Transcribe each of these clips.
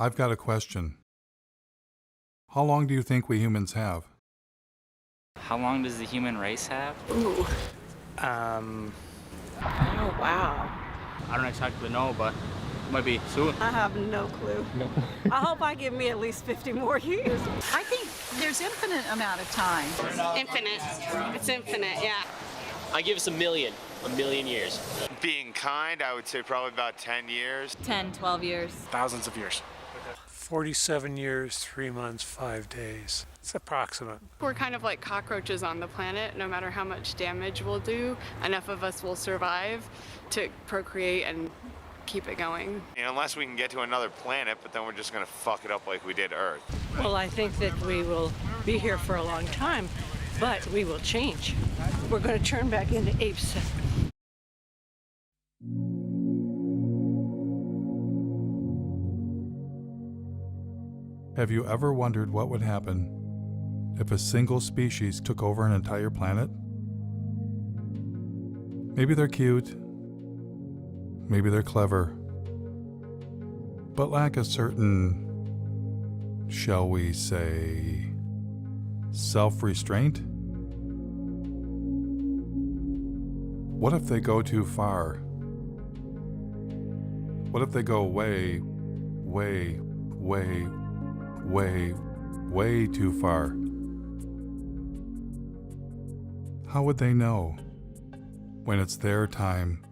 I've got a question. How long do you think we humans have? How long does the human race have? Ooh. Um, Oh, wow. I don't exactly know, but it might be soon. I have no clue. I hope I give me at least 50 more years. I think there's infinite amount of time. Infinite. It's infinite, yeah. I give us a million years. Being kind, I would say probably about 10 years. 10, 12 years. Thousands of years. 47 years, 3 months, 5 days. It's approximate. We're kind of like cockroaches on the planet. No matter how much damage we'll do, enough of us will survive to procreate and keep it going. Unless we can get to another planet, but then we're just going to fuck it up like we did Earth. Well, I think that we will be here for a long time, but we will change. We're going to turn back into apes. Have you ever wondered what would happen if a single species took over an entire planet? Maybe they're cute, maybe they're clever, but lack a certain, shall we say, self-restraint? What if they go too far? What if they go way, way, way, way, way too far? How would they know when it's their time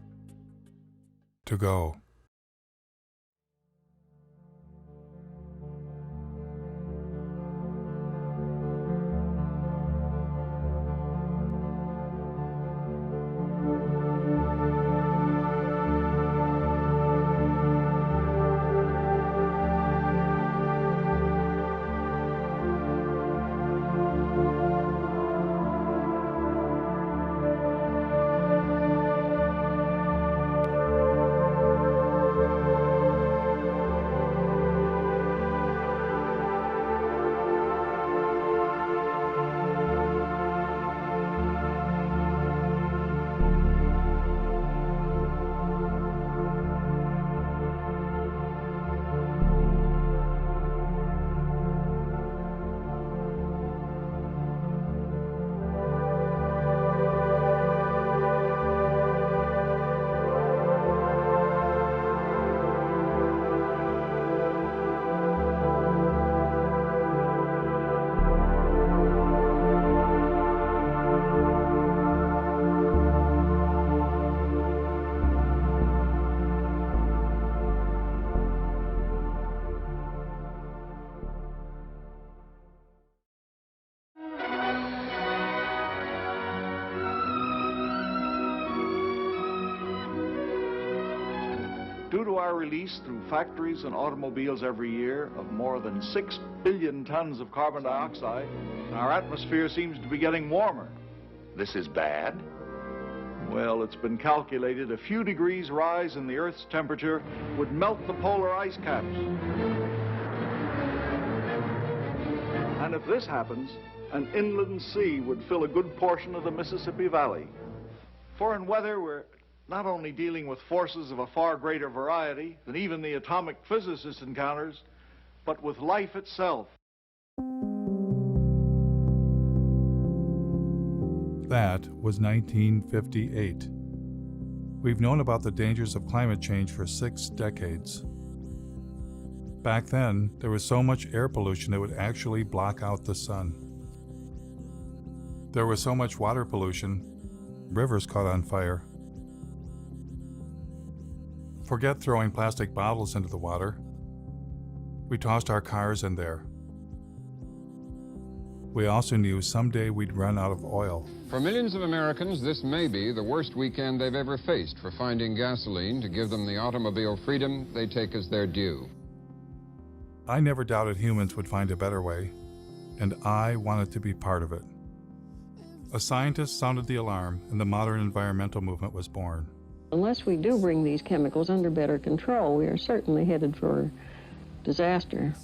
to go? Due to our release through factories and automobiles every year of more than 6 billion tons of carbon dioxide, our atmosphere seems to be getting warmer. This is bad? Well, it's been calculated a few degrees rise in the Earth's temperature would melt the polar ice caps. And if this happens, an inland sea would fill a good portion of the Mississippi Valley. For in weather, we're not only dealing with forces of a far greater variety than even the atomic physicist encounters, but with life itself. That was 1958. We've known about the dangers of climate change for 6 decades. Back then, there was so much air pollution it would actually block out the sun. There was so much water pollution, rivers caught on fire. Forget throwing plastic bottles into the water. We tossed our cars in there. We also knew someday we'd run out of oil. For millions of Americans, this may be the worst weekend they've ever faced for finding gasoline to give them the automobile freedom they take as their due. I never doubted humans would find a better way, and I wanted to be part of it. A scientist sounded the alarm, and the modern environmental movement was born. Unless we do bring these chemicals under better control, we are certainly headed for disaster.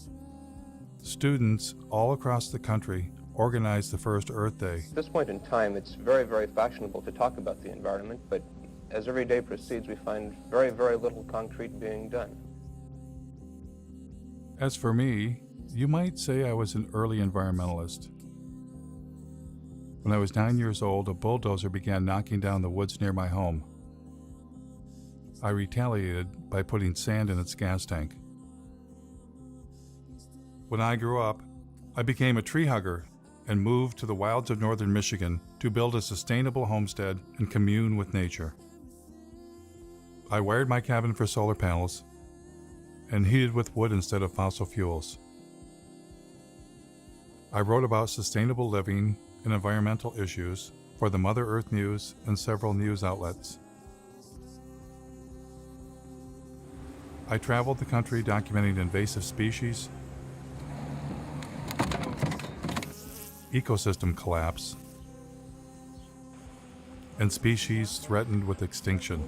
Students all across the country organized the first Earth Day. At this point in time, it's very, very fashionable to talk about the environment, but as every day proceeds, we find very, very little concrete being done. As for me, you might say I was an early environmentalist. When I was 9 years old, a bulldozer began knocking down the woods near my home. I retaliated by putting sand in its gas tank. When I grew up, I became a tree hugger and moved to the wilds of northern Michigan to build a sustainable homestead and commune with nature. I wired my cabin for solar panels and heated with wood instead of fossil fuels. I wrote about sustainable living and environmental issues for the Mother Earth News and several news outlets. I traveled the country documenting invasive species, ecosystem collapse, and species threatened with extinction.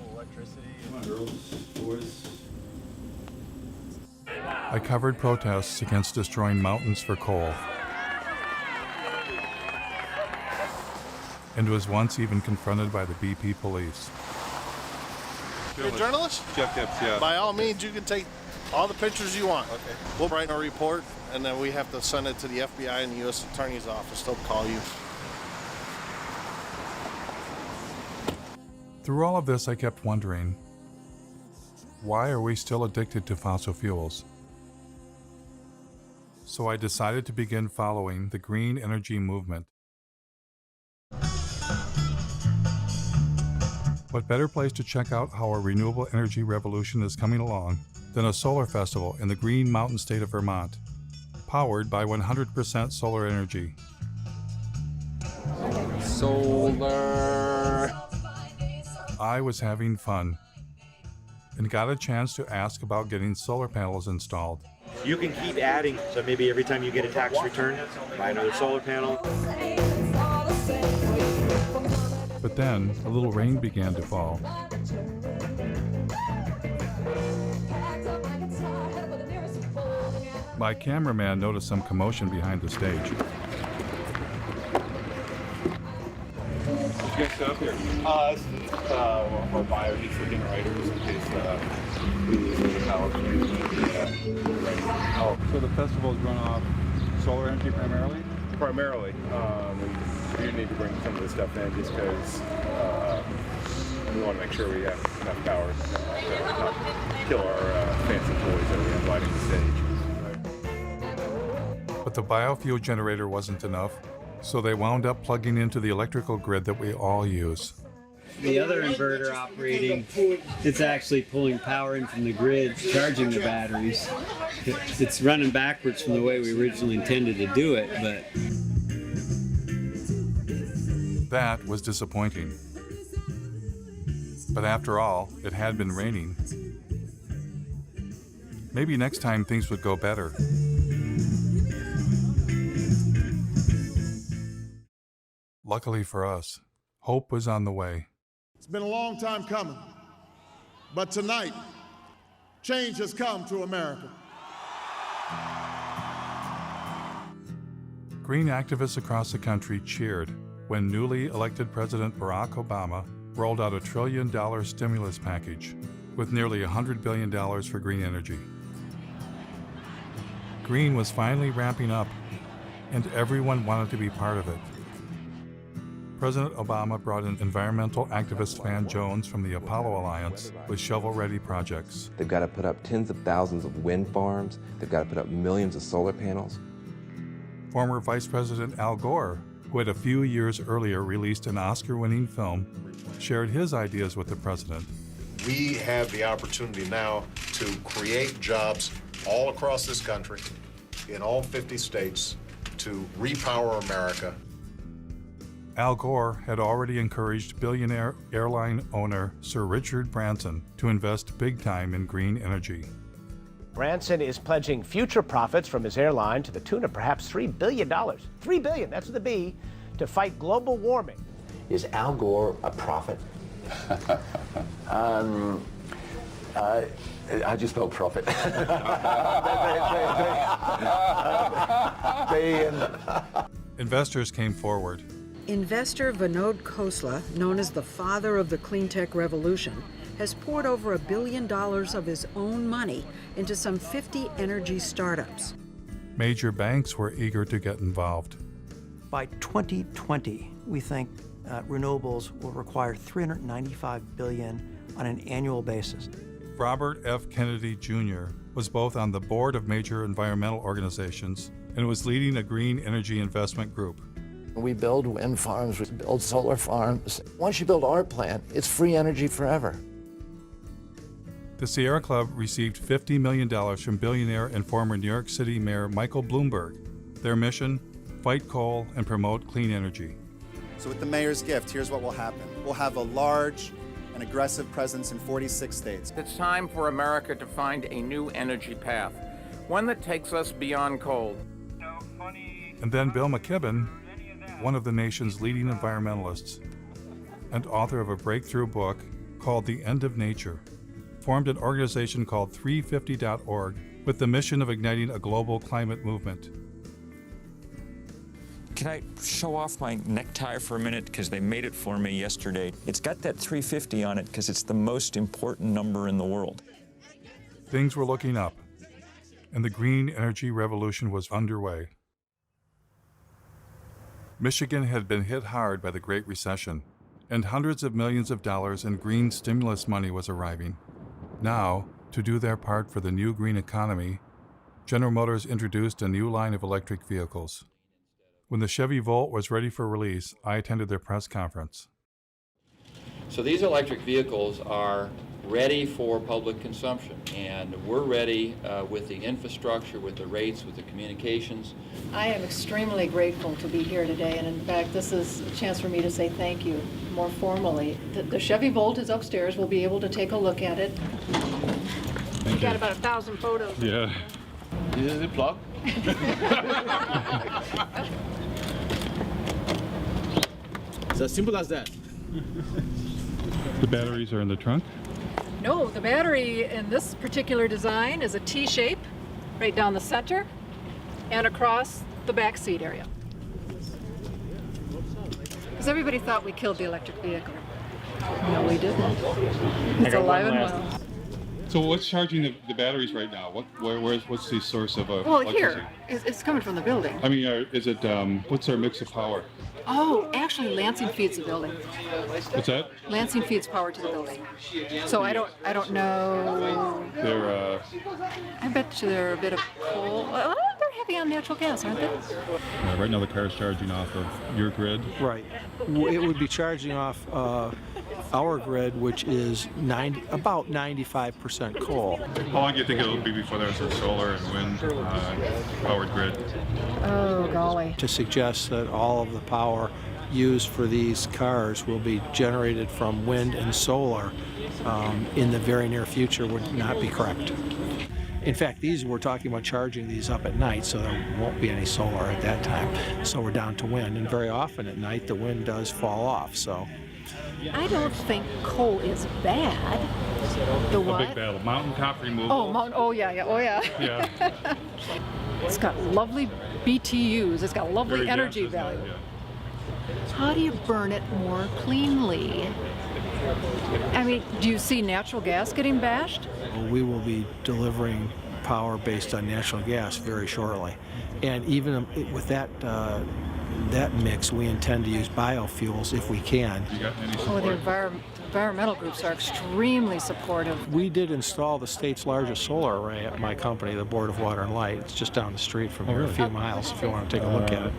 I covered protests against destroying mountains for coal, and was once even confronted by the BP police. You're a journalist? Jeff Gibbs, yeah. By all means, you can take all the pictures you want. Okay. We'll write a report, and then we have to send it to the FBI and the U.S. Attorney's Office. They'll call you. Through all of this, I kept wondering, why are we still addicted to fossil fuels? So I decided to begin following the green energy movement. What better place to check out how our renewable energy revolution is coming along than a solar festival in the Green Mountain state of Vermont, powered by 100% solar energy. Solar. I was having fun and got a chance to ask about getting solar panels installed. You can keep adding, so maybe every time you get a tax return, buy another solar panel. But then a little rain began to fall. My cameraman noticed some commotion behind the stage. What'd you guys set up here? This is our biodiesel generators in case we lose the power. Oh, so the festivals run off solar energy primarily? Primarily. We do need to bring some of this stuff in just because we want to make sure we have enough power to not kill our fancy toys that we have lighting the stage. But the biofuel generator wasn't enough, so they wound up plugging into the electrical grid that we all use. The other inverter operating, it's actually pulling power in from the grid, charging the batteries. It's running backwards from the way we originally intended to do it, but... That was disappointing. But after all, it had been raining. Maybe next time things would go better. Luckily for us, hope was on the way. It's been a long time coming, but tonight, change has come to America. Green activists across the country cheered when newly elected President Barack Obama rolled out $1 trillion stimulus package with nearly $100 billion for green energy. Green was finally ramping up, and everyone wanted to be part of it. President Obama brought in environmental activist Van Jones from the Apollo Alliance with shovel-ready projects. They've got to put up tens of thousands of wind farms. They've got to put up millions of solar panels. Former Vice President Al Gore, who had a few years earlier released an Oscar-winning film, shared his ideas with the president. We have the opportunity now to create jobs all across this country, in all 50 states, to repower America. Al Gore had already encouraged billionaire airline owner Sir Richard Branson to invest big time in green energy. Branson is pledging future profits from his airline to the tune of perhaps $3 billion. $3 billion, that's with a B, to fight global warming. Is Al Gore a prophet? How do you spell profit? Investors came forward. Investor Vinod Khosla, known as the father of the clean tech revolution, has poured over $1 billion of his own money into some 50 energy startups. Major banks were eager to get involved. By 2020, we think renewables will require $395 billion on an annual basis. Robert F. Kennedy Jr. was both on the board of major environmental organizations and was leading a green energy investment group. We build wind farms, we build solar farms. Once you build our plant, it's free energy forever. The Sierra Club received $50 million from billionaire and former New York City Mayor Michael Bloomberg. Their mission, fight coal and promote clean energy. So with the mayor's gift, here's what will happen. We'll have a large and aggressive presence in 46 states. It's time for America to find a new energy path, one that takes us beyond coal. And then Bill McKibben, one of the nation's leading environmentalists and author of a breakthrough book called The End of Nature, formed an organization called 350.org with the mission of igniting a global climate movement. Can I show off my necktie for a minute? Because they made it for me yesterday. It's got that 350 on it because it's the most important number in the world. Things were looking up, and the green energy revolution was underway. Michigan had been hit hard by the Great Recession, and hundreds of millions of dollars in green stimulus money was arriving. Now, to do their part for the new green economy, General Motors introduced a new line of electric vehicles. When the Chevy Volt was ready for release, I attended their press conference. So these electric vehicles are ready for public consumption, and we're ready with the infrastructure, with the rates, with the communications. I am extremely grateful to be here today, and in fact, this is a chance for me to say thank you more formally. The Chevy Volt is upstairs. We'll be able to take a look at it. We got about 1,000 photos. Yeah. This is the plug. It's as simple as that. The batteries are in the trunk? No, the battery in this particular design is a T shape right down the center and across the back seat area. Because everybody thought we killed the electric vehicle. No, we didn't. It's alive and well. So what's charging the batteries right now? What's the source of Well, electricity? here, it's coming from the building. I mean, is it, what's our mix of power? Oh, actually, Lansing feeds the building. What's that? Lansing feeds power to the building. So I don't know. They're, I bet you they're a bit of coal. Well, they're heavy on natural gas, aren't they? right now the car's charging off of your grid? Right. It would be charging off our grid, which is about 95% coal. How long do you think it'll be before there's a solar and wind powered grid? Oh, golly. To suggest that all of the power used for these cars will be generated from wind and solar in the very near future would not be correct. In fact, we're talking about charging these up at night, so there won't be any solar at that time. So we're down to wind, and very often at night the wind does fall off. So I don't think coal is bad. The what? A big battle. Mountaintop removal. Oh, yeah. Yeah. It's got lovely BTUs. It's got lovely Very energy dense, value. isn't it? How do you burn it more cleanly? I mean, do you see natural gas getting bashed? we will be delivering power based on natural gas very shortly. And even with that mix, we intend to use biofuels if we can. The environmental groups are extremely supportive. We did install the state's largest solar array at my company, the Board of Water and Light. It's just down the street from here, a few miles, if you want to take a look at it.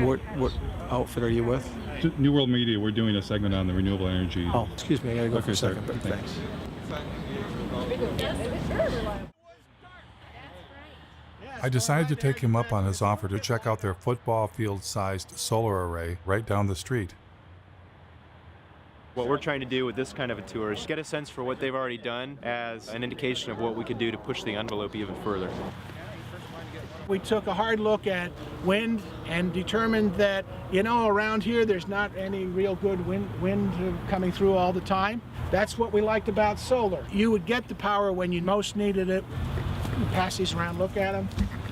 What outfit are you with? New World Media. We're doing a segment on the renewable energy. Oh, excuse me, I gotta go for a second. Sorry. Thanks. I decided to take him up on his offer to check out their football field-sized solar array right down the street. What we're trying to do with this kind of a tour is get a sense for what they've already done as an indication of what we could do to push the envelope even further. We took a hard look at wind and determined that, around here there's not any real good wind coming through all the time. That's what we liked about solar. You would get the power when you most needed it. Pass these around, look at them.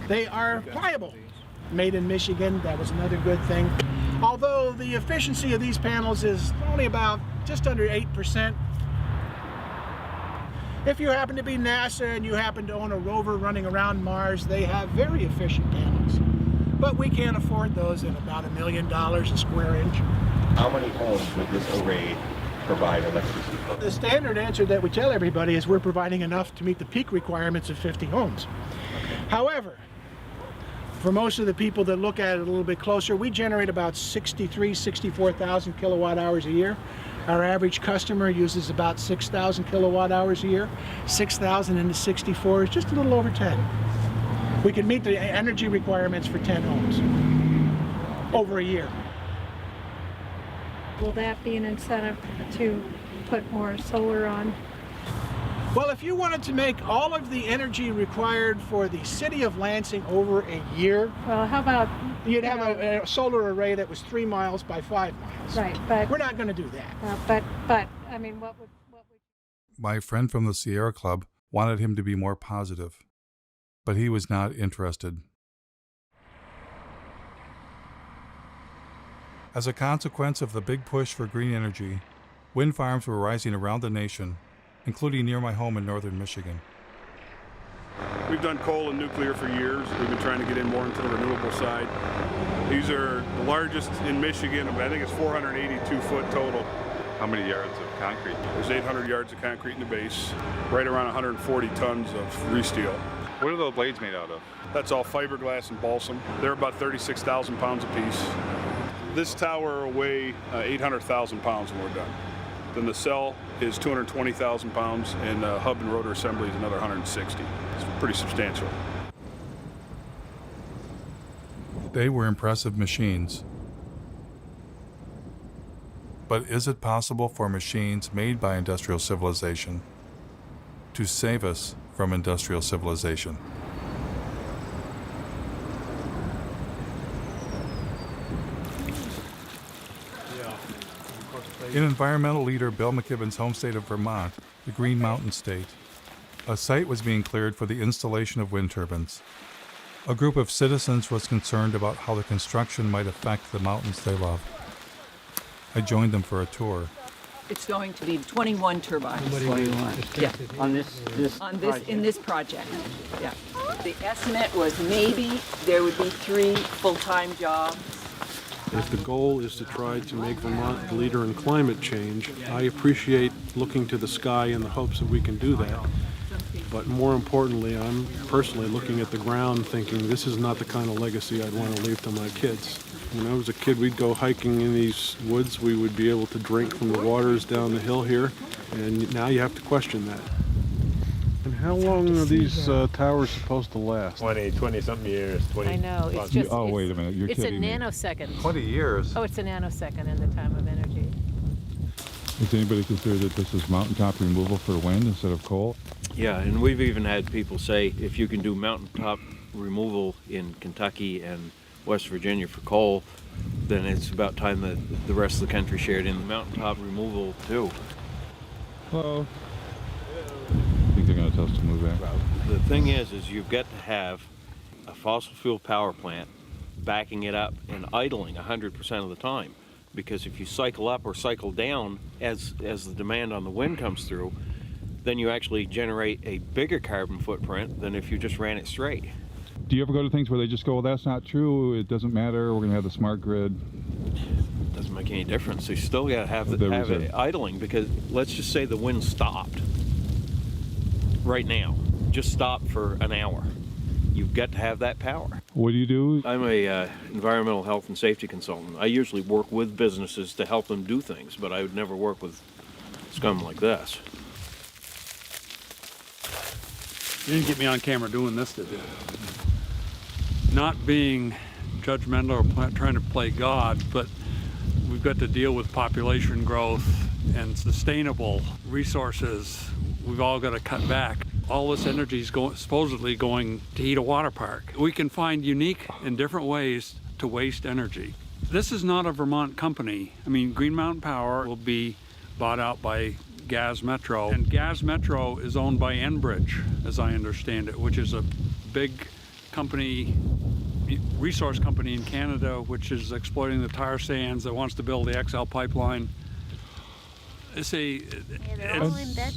They are pliable. Made in Michigan, that was another good thing. Although the efficiency of these panels is only about just under 8%. If you happen to be NASA and you happen to own a rover running around Mars, they have very efficient panels. But we can't afford those at about $1 million a square inch. How many homes would this array provide electricity for? The standard answer that we tell everybody is we're providing enough to meet the peak requirements of 50 homes. However, for most of the people that look at it a little bit closer, we generate about 64,000 kilowatt hours a year. Our average customer uses about 6,000 kilowatt hours a year. 6,000 into 64 is just a little over 10. We can meet the energy requirements for 10 homes over a year. Will that be an incentive to put more solar on? Well, if you wanted to make all of the energy required for the city of Lansing over a year, well, how about you'd have a solar array that was 3 miles by 5 miles. Right, but we're not going to do that. But I mean, what would? My friend from the Sierra Club wanted him to be more positive, but he was not interested. As a consequence of the big push for green energy, wind farms were rising around the nation, including near my home in northern Michigan. We've done coal and nuclear for years. We've been trying to get in more into the renewable side. These are the largest in Michigan. I think it's 482 foot total. How many yards of concrete? There's 800 yards of concrete in the base, right around 140 tons of re-steel. What are those blades made out of? That's all fiberglass and balsam. They're about 36,000 pounds apiece. This tower will weigh 800,000 pounds when we're done. Then the cell is 220,000 pounds, and hub and rotor assembly is another 160. It's pretty substantial. They were impressive machines. But is it possible for machines made by industrial civilization to save us from industrial civilization? In environmental leader Bill McKibben's home state of Vermont, the Green Mountain State, a site was being cleared for the installation of wind turbines. A group of citizens was concerned about how the construction might affect the mountains they love. I joined them for a tour. It's going to be 21 turbines. 21. Yeah. On this in this project. Yeah. The estimate was maybe there would be 3 full-time jobs. If the goal is to try to make Vermont the leader in climate change, I appreciate looking to the sky in the hopes that we can do that. But more importantly, I'm personally looking at the ground thinking this is not the kind of legacy I'd want to leave to my kids. When I was a kid, we'd go hiking in these woods. We would be able to drink from the waters down the hill here, and now you have to question that. And how long are these towers supposed to last? 20-something years. 20. I know. It's just. Oh, wait a minute. You're kidding me. It's a nanosecond. 20 years. Oh, it's a nanosecond in the time of energy. Does anybody consider that this is mountaintop removal for wind instead of coal? Yeah, and we've even had people say if you can do mountaintop removal in Kentucky and West Virginia for coal, then it's about time that the rest of the country shared in the mountaintop removal too. Hello. I think they're going to tell us to move back. The thing is you've got to have a fossil fuel power plant backing it up and idling 100% of the time. Because if you cycle up or cycle down as the demand on the wind comes through, then you actually generate a bigger carbon footprint than if you just ran it straight. Do you ever go to things where they just go, well, that's not true, it doesn't matter, we're going to have the smart grid? Doesn't make any difference. You still got to have it idling, because let's just say the wind stopped right now, just stopped for an hour. You've got to have that power. What do you do? I'm a environmental health and safety consultant. I usually work with businesses to help them do things, but I would never work with scum like this. You didn't get me on camera doing this, did you? Not being judgmental or trying to play God, but we've got to deal with population growth and sustainable resources. We've all got to cut back. all this energy is supposedly going to heat a water park. We can find unique and different ways to waste energy. This is not a Vermont company. I mean, Green Mountain Power will be bought out by Gas Metro, and Gas Metro is owned by Enbridge, as I understand it, which is a big company, resource company in Canada, which is exploiting the tar sands, that wants to build the XL pipeline. See, they're all in bed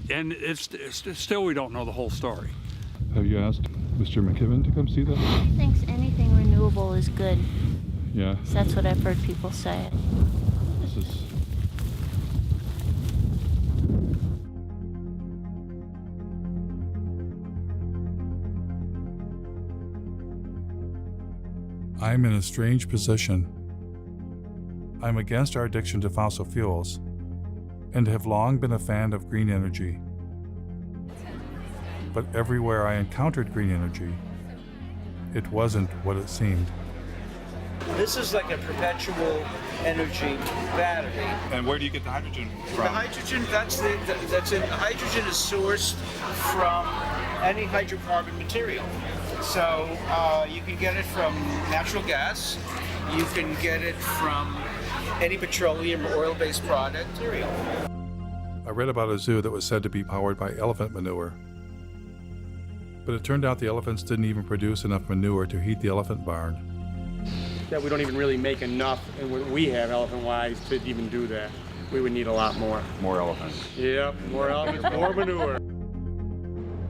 together. Still we don't know the whole story. Have you asked Mr. McKibben to come see that? He thinks anything renewable is good. Yeah. So that's what I've heard people say. This is... I'm in a strange position. I'm against our addiction to fossil fuels and have long been a fan of green energy. But everywhere I encountered green energy, it wasn't what it seemed. This is like a perpetual energy battery. And where do you get the hydrogen from? The hydrogen, hydrogen is sourced from any hydrocarbon material. So you can get it from natural gas, you can get it from any petroleum or oil-based product material. I read about a zoo that was said to be powered by elephant manure. But it turned out the elephants didn't even produce enough manure to heat the elephant barn. That we don't even really make enough, and what we have elephant-wise, to even do that. We would need a lot more. More elephants. Yep, more elephants, more manure.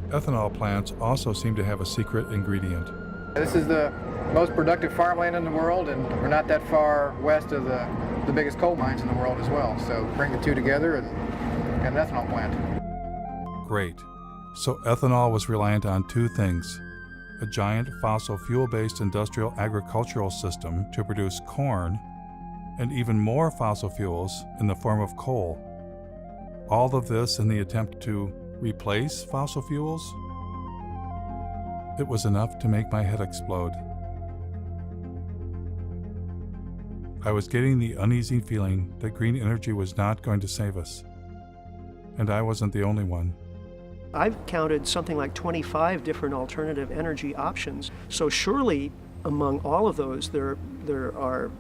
Ethanol plants also seem to have a secret ingredient. This is the most productive farmland in the world, and we're not that far west of the biggest coal mines in the world as well. So bring the two together and get an ethanol plant. Great. So ethanol was reliant on two things: a giant fossil fuel-based industrial agricultural system to produce corn, and even more fossil fuels in the form of coal. All of this in the attempt to replace fossil fuels? It was enough to make my head explode. I was getting the uneasy feeling that green energy was not going to save us. And I wasn't the only one. I've counted something like 25 different alternative energy options. So surely among all of those, there are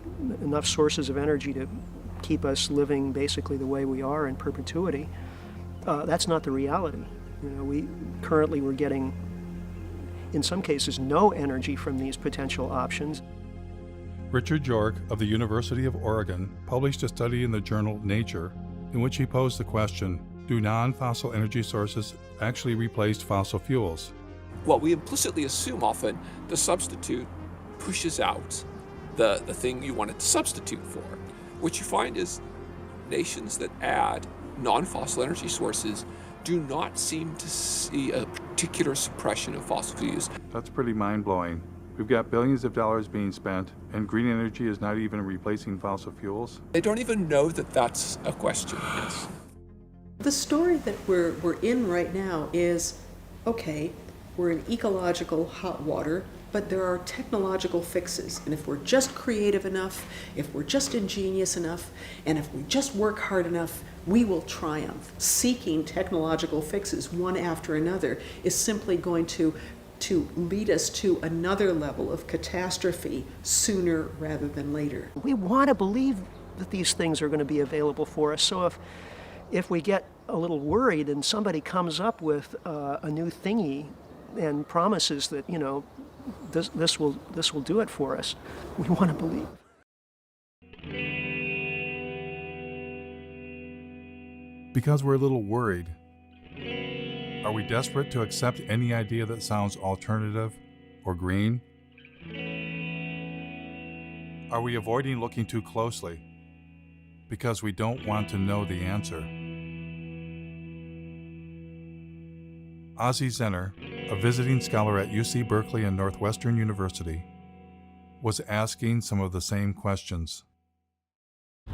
enough sources of energy to keep us living basically the way we are in perpetuity. That's not the reality. You know, we're getting, in some cases, no energy from these potential options. Richard York of the University of Oregon published a study in the journal Nature in which he posed the question, do non-fossil energy sources actually replace fossil fuels? Well, we implicitly assume often the substitute pushes out the thing you want it to substitute for. What you find is nations that add non-fossil energy sources do not seem to see a particular suppression of fossil fuels. That's pretty mind-blowing. We've got billions of dollars being spent, and green energy is not even replacing fossil fuels? They don't even know that that's a question, yes. The story that we're in right now is, okay, we're in ecological hot water, but there are technological fixes. And if we're just creative enough, if we're just ingenious enough, and if we just work hard enough, we will triumph. Seeking technological fixes one after another is simply going to lead us to another level of catastrophe sooner rather than later. We want to believe that these things are going to be available for us. So if we get a little worried and somebody comes up with a new thingy and promises that, you know, this will do it for us, we want to believe. Because we're a little worried. Are we desperate to accept any idea that sounds alternative or green? Are we avoiding looking too closely because we don't want to know the answer? Ozzie Zenner, a visiting scholar at UC Berkeley and Northwestern University, was asking some of the same questions.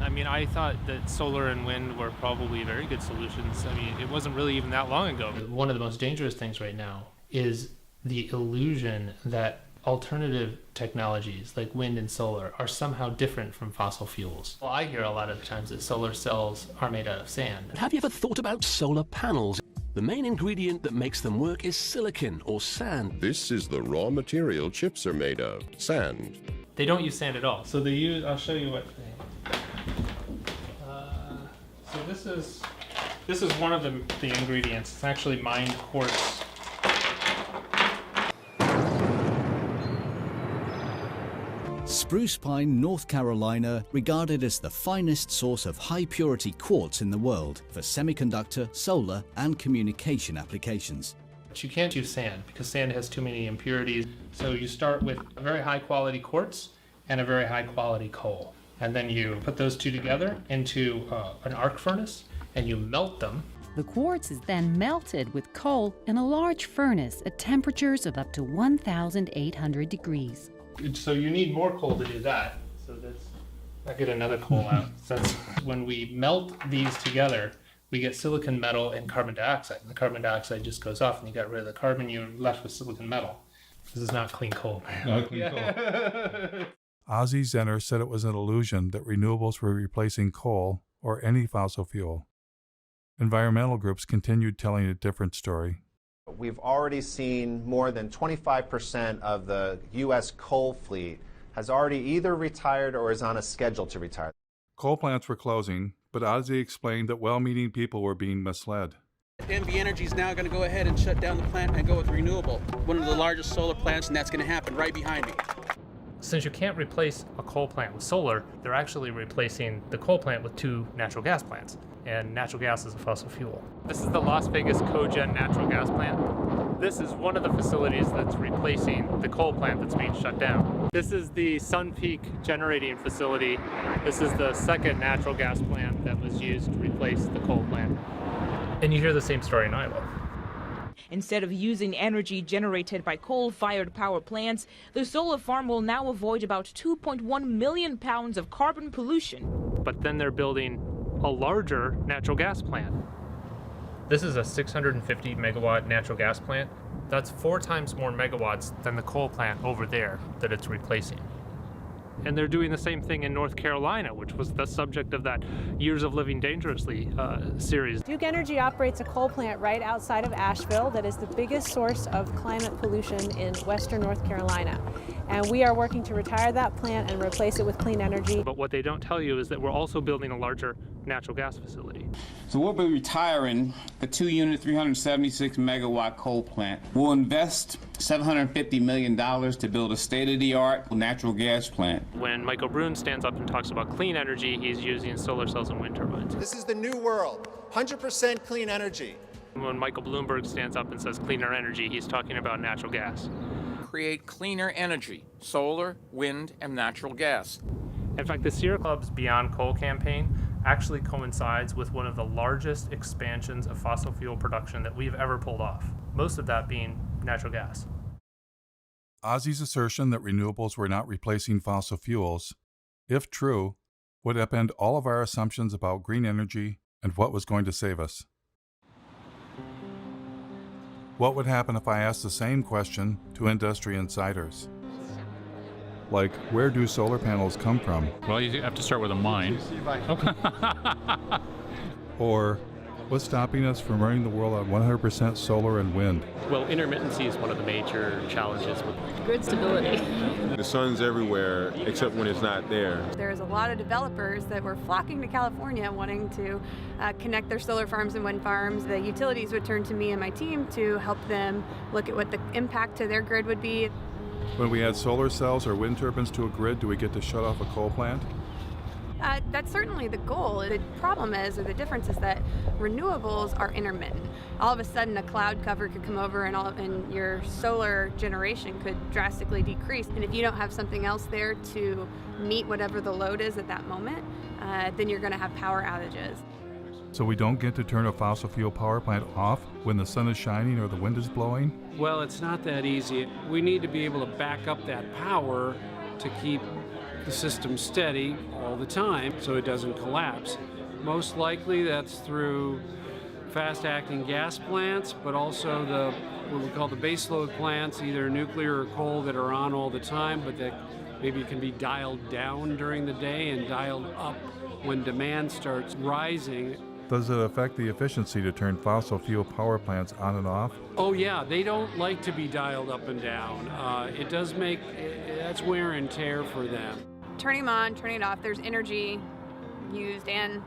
I mean, I thought that solar and wind were probably very good solutions. I mean, it wasn't really even that long ago. One of the most dangerous things right now is the illusion that alternative technologies like wind and solar are somehow different from fossil fuels. Well, I hear a lot of times that solar cells are made out of sand. Have you ever thought about solar panels? The main ingredient that makes them work is silicon or sand. This is the raw material chips are made of, sand. They don't use sand at all. So they use, I'll show you what so this is one of the ingredients. It's actually mined quartz. Spruce Pine, North Carolina, regarded as the finest source of high-purity quartz in the world for semiconductor, solar, and communication applications. But you can't use sand because sand has too many impurities. So you start with a very high-quality quartz and a very high-quality coal. And then you put those two together into an arc furnace and you melt them. The quartz is then melted with coal in a large furnace at temperatures of up to 1,800 degrees. So you need more coal to do that. So that's, I get another coal out. So that's, when we melt these together, we get silicon metal and carbon dioxide. And the carbon dioxide just goes off and you got rid of the carbon, you're left with silicon metal. This is not clean coal. Not clean coal. Ozzie Zenner said it was an illusion that renewables were replacing coal or any fossil fuel. Environmental groups continued telling a different story. We've already seen more than 25% of the U.S. coal fleet has already either retired or is on a schedule to retire. Coal plants were closing, but Ozzie explained that well-meaning people were being misled. NV Energy is now going to go ahead and shut down the plant and go with renewable. One of the largest solar plants, and that's going to happen right behind me. Since you can't replace a coal plant with solar, they're actually replacing the coal plant with 2 natural gas plants. And natural gas is a fossil fuel. This is the Las Vegas cogen natural gas plant. This is one of the facilities that's replacing the coal plant that's being shut down. This is the Sun Peak generating facility. This is the second natural gas plant that was used to replace the coal plant. And you hear the same story in Iowa. Instead of using energy generated by coal-fired power plants, the solar farm will now avoid about 2.1 million pounds of carbon pollution. But then they're building a larger natural gas plant. This is a 650 megawatt natural gas plant. That's 4 times more megawatts than the coal plant over there that it's replacing. And they're doing the same thing in North Carolina, which was the subject of that Years of Living Dangerously series. Duke Energy operates a coal plant right outside of Asheville that is the biggest source of climate pollution in western North Carolina. And we are working to retire that plant and replace it with clean energy. But what they don't tell you is that we're also building a larger natural gas facility. So we'll be retiring the 2-unit, 376 megawatt coal plant. We'll invest $750 million to build a state-of-the-art natural gas plant. When Michael Brune stands up and talks about clean energy, he's using solar cells and wind turbines. This is the new world, 100% clean energy. When Michael Bloomberg stands up and says cleaner energy, he's talking about natural gas. Create cleaner energy, solar, wind, and natural gas. In fact, the Sierra Club's Beyond Coal campaign actually coincides with one of the largest expansions of fossil fuel production that we've ever pulled off, most of that being natural gas. Ozzie's assertion that renewables were not replacing fossil fuels, if true, would upend all of our assumptions about green energy and what was going to save us. What would happen if I asked the same question to industry insiders? Like, where do solar panels come from? Well, you have to start with a mine. Or, what's stopping us from running the world on 100% solar and wind? Well, intermittency is one of the major challenges with grid stability. The sun's everywhere except when it's not there. There's a lot of developers that were flocking to California wanting to connect their solar farms and wind farms. The utilities would turn to me and my team to help them look at what the impact to their grid would be. When we add solar cells or wind turbines to a grid, do we get to shut off a coal plant? That's certainly the goal. The problem is, or the difference is that renewables are intermittent. All of a sudden a cloud cover could come over and your solar generation could drastically decrease. And if you don't have something else there to meet whatever the load is at that moment, then you're going to have power outages. So we don't get to turn a fossil fuel power plant off when the sun is shining or the wind is blowing? Well, it's not that easy. We need to be able to back up that power to keep the system steady all the time so it doesn't collapse. Most likely that's through fast-acting gas plants, but also what we call the baseload plants, either nuclear or coal, that are on all the time, but that maybe can be dialed down during the day and dialed up when demand starts rising. Does it affect the efficiency to turn fossil fuel power plants on and off? Oh yeah, they don't like to be dialed up and down. It does make, that's wear and tear for them. Turning them on, turning it off, there's energy used and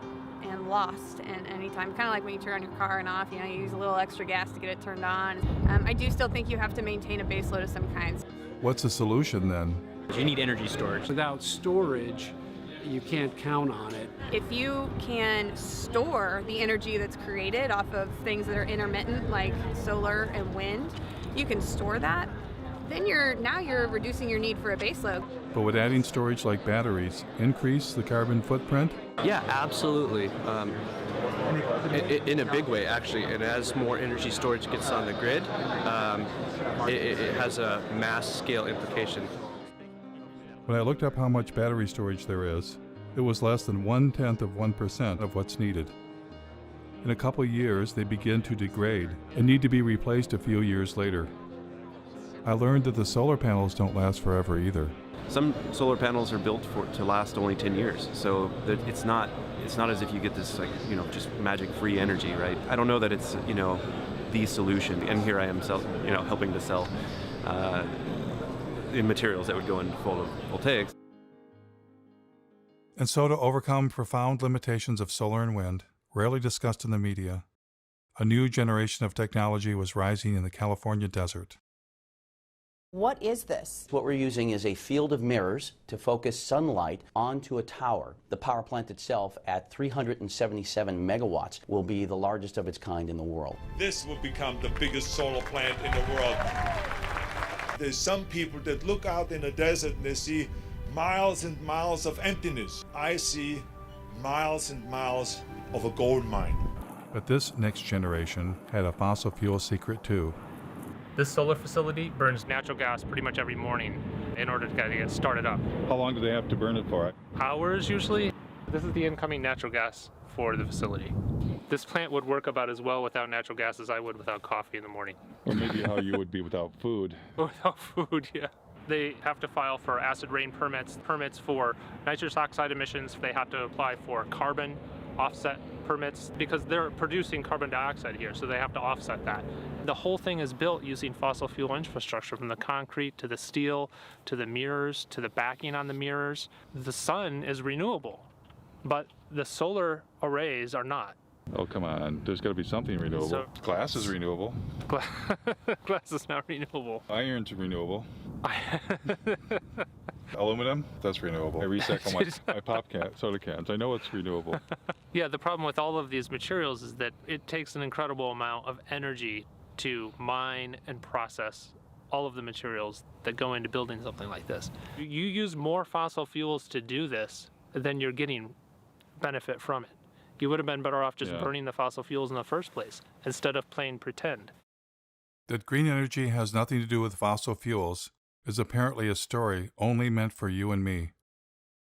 lost in any time. Kind of like when you turn on your car and off, you use a little extra gas to get it turned on. I do still think you have to maintain a base load of some kinds. What's the solution then? You need energy storage. Without storage, you can't count on it. If you can store the energy that's created off of things that are intermittent, like solar and wind, you can store that, then you're reducing your need for a base load. But would adding storage like batteries increase the carbon footprint? Yeah, absolutely. In a big way, actually. And as more energy storage gets on the grid, it has a mass scale implication. When I looked up how much battery storage there is, it was less than 0.1% of what's needed. In a couple years, they begin to degrade and need to be replaced a few years later. I learned that the solar panels don't last forever either. Some solar panels are built to last only 10 years, so it's not as if you get this just magic free energy, right? I don't know that it's the solution, and here I am helping to sell in materials that would go into photovoltaics. And so to overcome profound limitations of solar and wind, rarely discussed in the media, a new generation of technology was rising in the California desert. What is this? What we're using is a field of mirrors to focus sunlight onto a tower. The power plant itself, at 377 megawatts, will be the largest of its kind in the world. This will become the biggest solar plant in the world. There's some people that look out in the desert and they see miles and miles of emptiness. I see miles and miles of a gold mine. But this next generation had a fossil fuel secret too. This solar facility burns natural gas pretty much every morning in order to get it started up. How long do they have to burn it for? Hours usually. This is the incoming natural gas for the facility. This plant would work about as well without natural gas as I would without coffee in the morning. Or maybe how you would be without food. Without food, yeah. They have to file for acid rain permits for nitrous oxide emissions. They have to apply for carbon offset permits because they're producing carbon dioxide here, so they have to offset that. The whole thing is built using fossil fuel infrastructure, from the concrete to the steel to the mirrors to the backing on the mirrors. The sun is renewable, but the solar arrays are not. Oh, come on. There's got to be something renewable. Glass is renewable. Glass is not renewable. Iron's renewable. Aluminum, that's renewable. I recycle my pop soda cans. I know it's renewable. Yeah, the problem with all of these materials is that it takes an incredible amount of energy to mine and process all of the materials that go into building something like this. You use more fossil fuels to do this than you're getting benefit from it. You would have been better off just burning the fossil fuels in the first place instead of playing pretend. That green energy has nothing to do with fossil fuels is apparently a story only meant for you and me.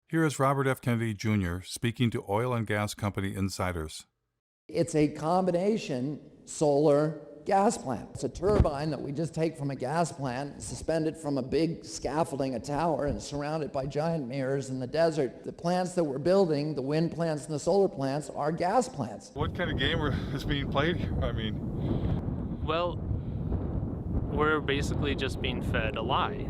Here is Robert F. Kennedy Jr. speaking to oil and gas company insiders. It's a combination solar gas plant. It's a turbine that we just take from a gas plant, suspend it from a big scaffolding, a tower, and surround it by giant mirrors in the desert. The plants that we're building, the wind plants and the solar plants, are gas plants. What kind of game is being played here? I mean... Well, we're basically just being fed a lie.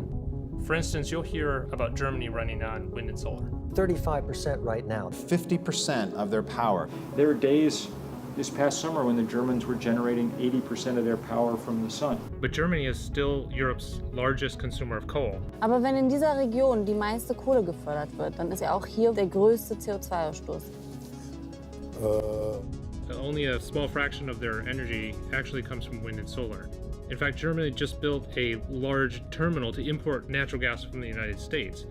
For instance, you'll hear about Germany running on wind and solar. 35% right now. 50% of their power. There were days this past summer when the Germans were generating 80% of their power from the sun. But Germany is still Europe's largest consumer of coal. Aber wenn in dieser Region die meiste Kohle gefördert wird, dann ist ja auch hier der größte CO2-Ausstoß. Only a small fraction of their energy actually comes from wind and solar. In fact, Germany just built a large terminal to import natural gas from the United States.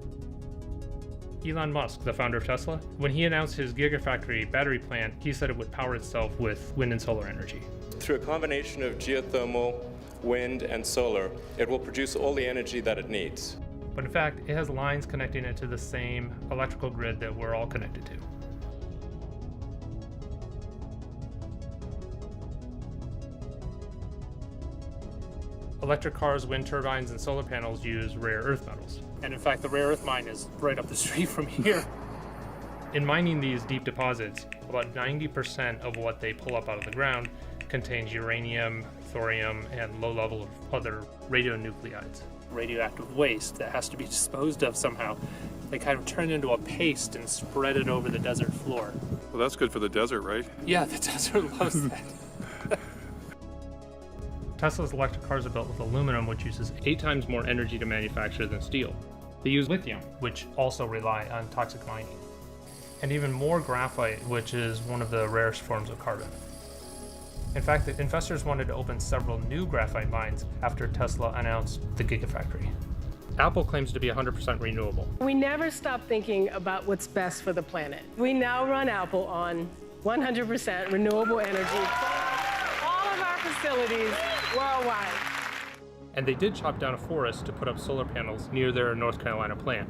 Elon Musk, the founder of Tesla, when he announced his Gigafactory battery plant, he said it would power itself with wind and solar energy. Through a combination of geothermal, wind, and solar, it will produce all the energy that it needs. But in fact, it has lines connecting it to the same electrical grid that we're all connected to. Electric cars, wind turbines, and solar panels use rare earth metals. And in fact, the rare earth mine is right up the street from here. In mining these deep deposits, About 90% of what they pull up out of the ground contains uranium, thorium, and low level of other radionuclides. Radioactive waste that has to be disposed of somehow. They kind of turn into a paste and spread it over the desert floor. Well, that's good for the desert, right? Yeah, the desert loves that. Tesla's electric cars are built with aluminum, which uses 8 times more energy to manufacture than steel. They use lithium, which also rely on toxic mining, and even more graphite, which is one of the rarest forms of carbon. In fact, the investors wanted to open several new graphite mines after Tesla announced the Gigafactory. Apple claims to be 100% renewable. We never stop thinking about what's best for the planet. We now run Apple on 100% renewable energy. All of our facilities worldwide. And they did chop down a forest to put up solar panels near their North Carolina plant,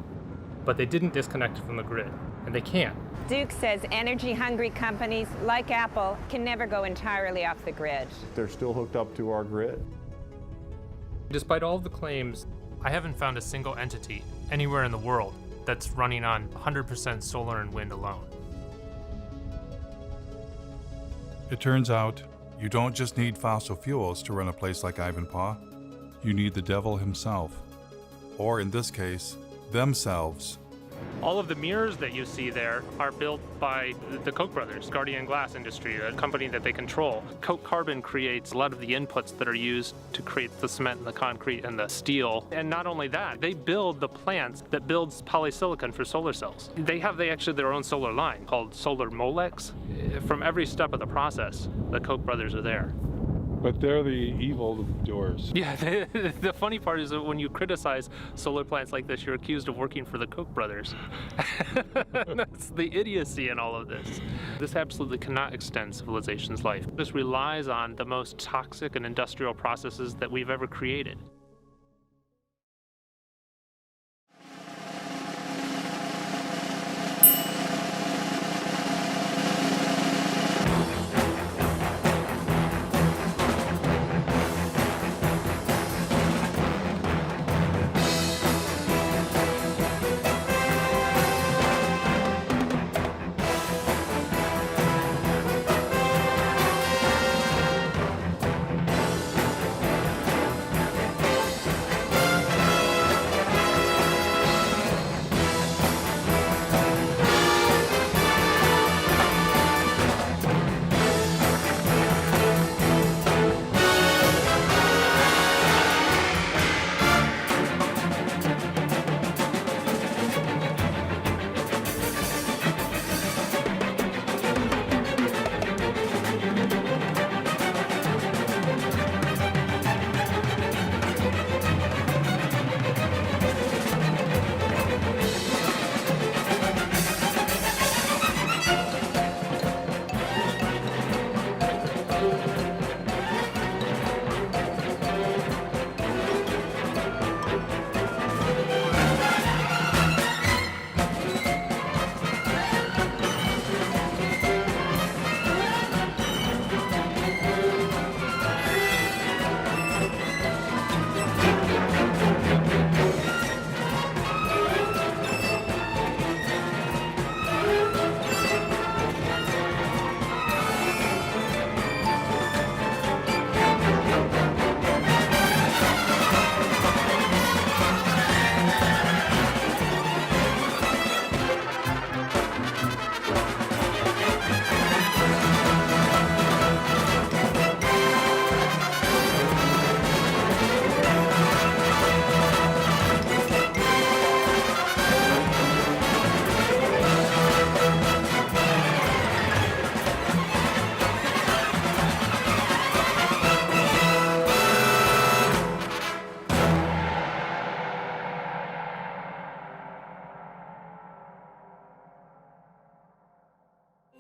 but they didn't disconnect it from the grid, and they can't. Duke says energy-hungry companies like Apple can never go entirely off the grid. They're still hooked up to our grid. Despite all the claims, I haven't found a single entity anywhere in the world that's running on 100% solar and wind alone. It turns out, you don't just need fossil fuels to run a place like Ivanpah. You need the devil himself. Or in this case, themselves. All of the mirrors that you see there are built by the Koch brothers, Guardian Glass Industry, a company that they control. Koch Carbon creates a lot of the inputs that are used to create the cement and the concrete and the steel. And not only that, they build the plants that builds polysilicon for solar cells. They actually their own solar line called Solar Molex. From every step of the process, the Koch brothers are there. But they're the evil doers. Yeah, the funny part is that when you criticize solar plants like this, you're accused of working for the Koch brothers. That's the idiocy in all of this. This absolutely cannot extend civilization's life. This relies on the most toxic and industrial processes that we've ever created.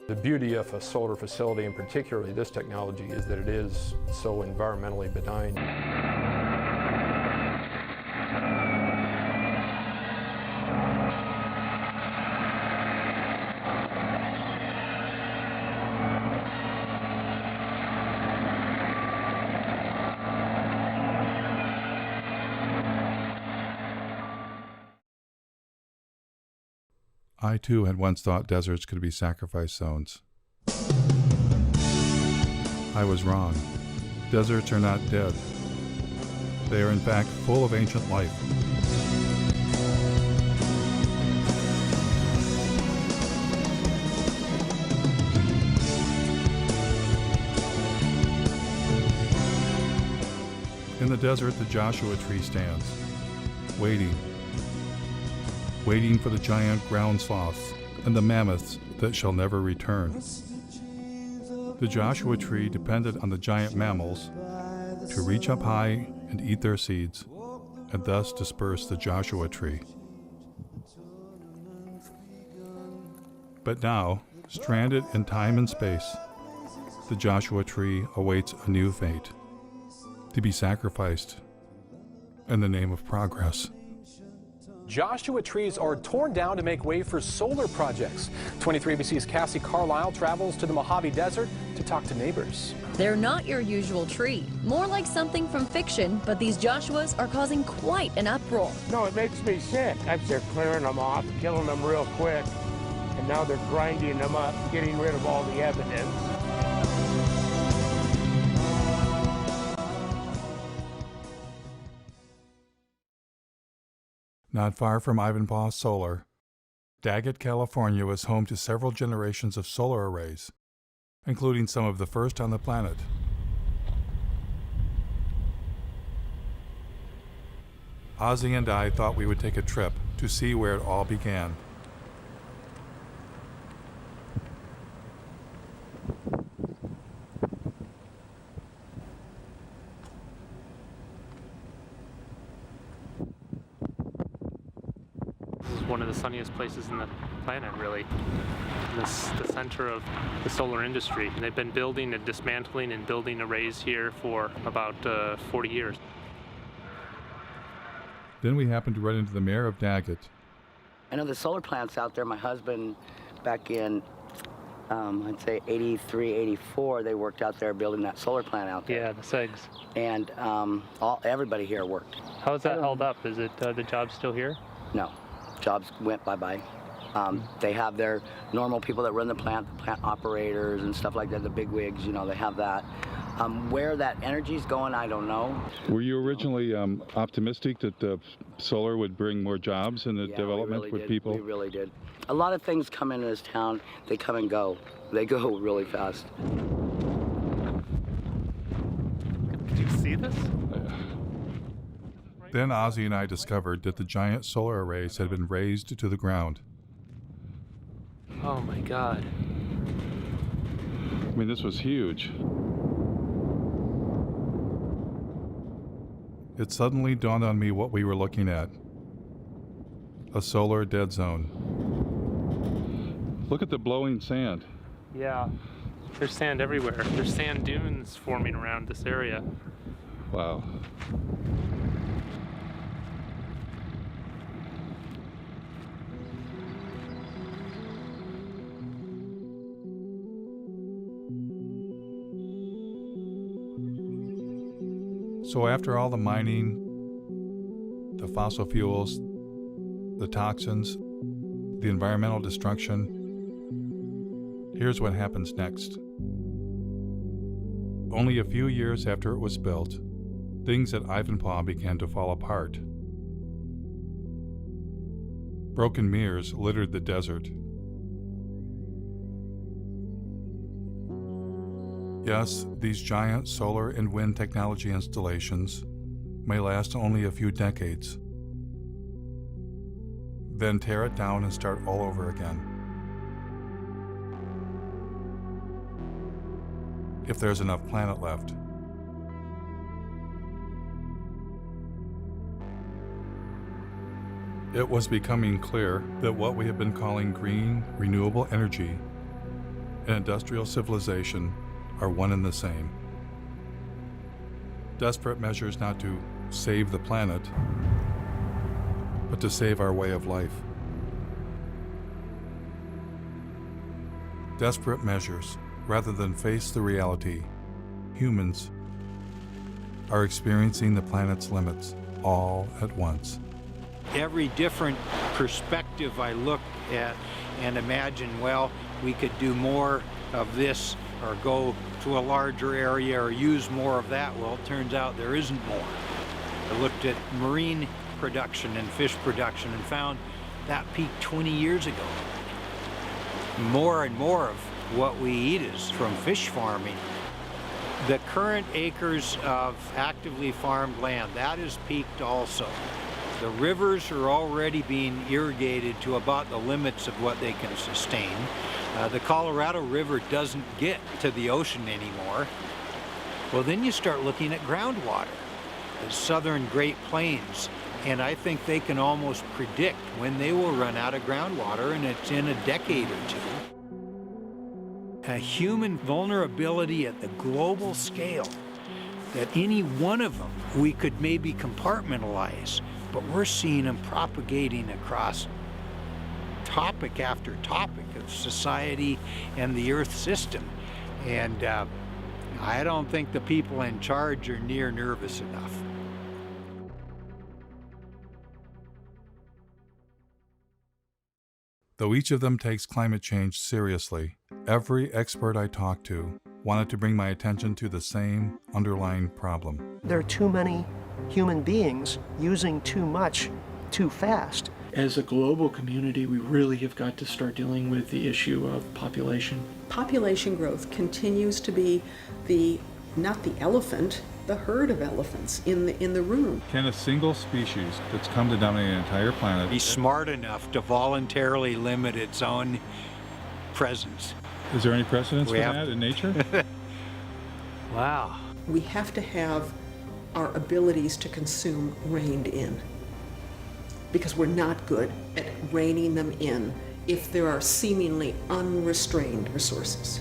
The beauty of a solar facility, and particularly this technology, is that it is so environmentally benign. I too had once thought deserts could be sacrifice zones. I was wrong. Deserts are not dead. They are in fact full of ancient life. In the desert, the Joshua tree stands, waiting for the giant ground sloths and the mammoths that shall never return. The Joshua tree depended on the giant mammals to reach up high and eat their seeds, and thus disperse the Joshua tree. But now, stranded in time and space, the Joshua tree awaits a new fate, to be sacrificed in the name of progress. Joshua trees are torn down to make way for solar projects. 23ABC's Cassie Carlisle travels to the Mojave Desert to talk to neighbors. They're not your usual tree, more like something from fiction, but these Joshuas are causing quite an uproar. No, it makes me sick. As they're clearing them off, killing them real quick, and now they're grinding them up, getting rid of all the evidence. Not far from Ivanpah Solar, Daggett, California was home to several generations of solar arrays, including some of the first on the planet. Ozzy and I thought we would take a trip to see where it all began. This is one of the sunniest places in the planet, really. This the center of the solar industry. And they've been building and dismantling and building arrays here for about 40 years. Then we happened to run into the mayor of Daggett. I know the solar plants out there. My husband, back in, I'd say 83, 84, they worked out there building that solar plant out there. Yeah, the SEGs. And everybody here worked. How is that held up? Is it the job still here? No, jobs went bye-bye. They have their normal people that run the plant operators and stuff like that, the big wigs, you know, they have that. Where that energy's going, I don't know. Were you originally optimistic that solar would bring more jobs in the development with people? We really did. A lot of things come into this town, they come and go. They go really fast. Did you see this? Then Ozzy and I discovered that the giant solar arrays had been razed to the ground. Oh my God. I mean, this was huge. It suddenly dawned on me what we were looking at. A solar dead zone. Look at the blowing sand. Yeah, there's sand everywhere. There's sand dunes forming around this area. Wow. So after all the mining, the fossil fuels, the toxins, the environmental destruction, here's what happens next. Only a few years after it was built, things at Ivanpah began to fall apart. Broken mirrors littered the desert. Yes, these giant solar and wind technology installations may last only a few decades, then tear it down and start all over again. If there's enough planet left. It was becoming clear that what we have been calling green, renewable energy and industrial civilization are one and the same. Desperate measures not to save the planet, but to save our way of life. Desperate measures, rather than face the reality, humans are experiencing the planet's limits all at once. Every different perspective I look at and imagine, well, we could do more of this or go to a larger area or use more of that. Well, it turns out there isn't more. I looked at marine production and fish production and found that peaked 20 years ago. More and more of what we eat is from fish farming. The current acres of actively farmed land, that is peaked also. The rivers are already being irrigated to about the limits of what they can sustain. The Colorado River doesn't get to the ocean anymore. Well, then you start looking at groundwater, the southern Great Plains, and I think they can almost predict when they will run out of groundwater, and it's in a decade or two. A human vulnerability at the global scale, that any one of them we could maybe compartmentalize, but we're seeing them propagating across topic after topic of society and the Earth system. And I don't think the people in charge are near nervous enough. Though each of them takes climate change seriously, every expert I talked to wanted to bring my attention to the same underlying problem. There are too many human beings using too much too fast. As a global community, we really have got to start dealing with the issue of population. Population growth continues to be not the elephant, the herd of elephants in the room. Can a single species that's come to dominate an entire planet be smart enough to voluntarily limit its own presence? Is there any precedence for that in nature? Wow. We have to have our abilities to consume reined in, because we're not good at reining them in if there are seemingly unrestrained resources.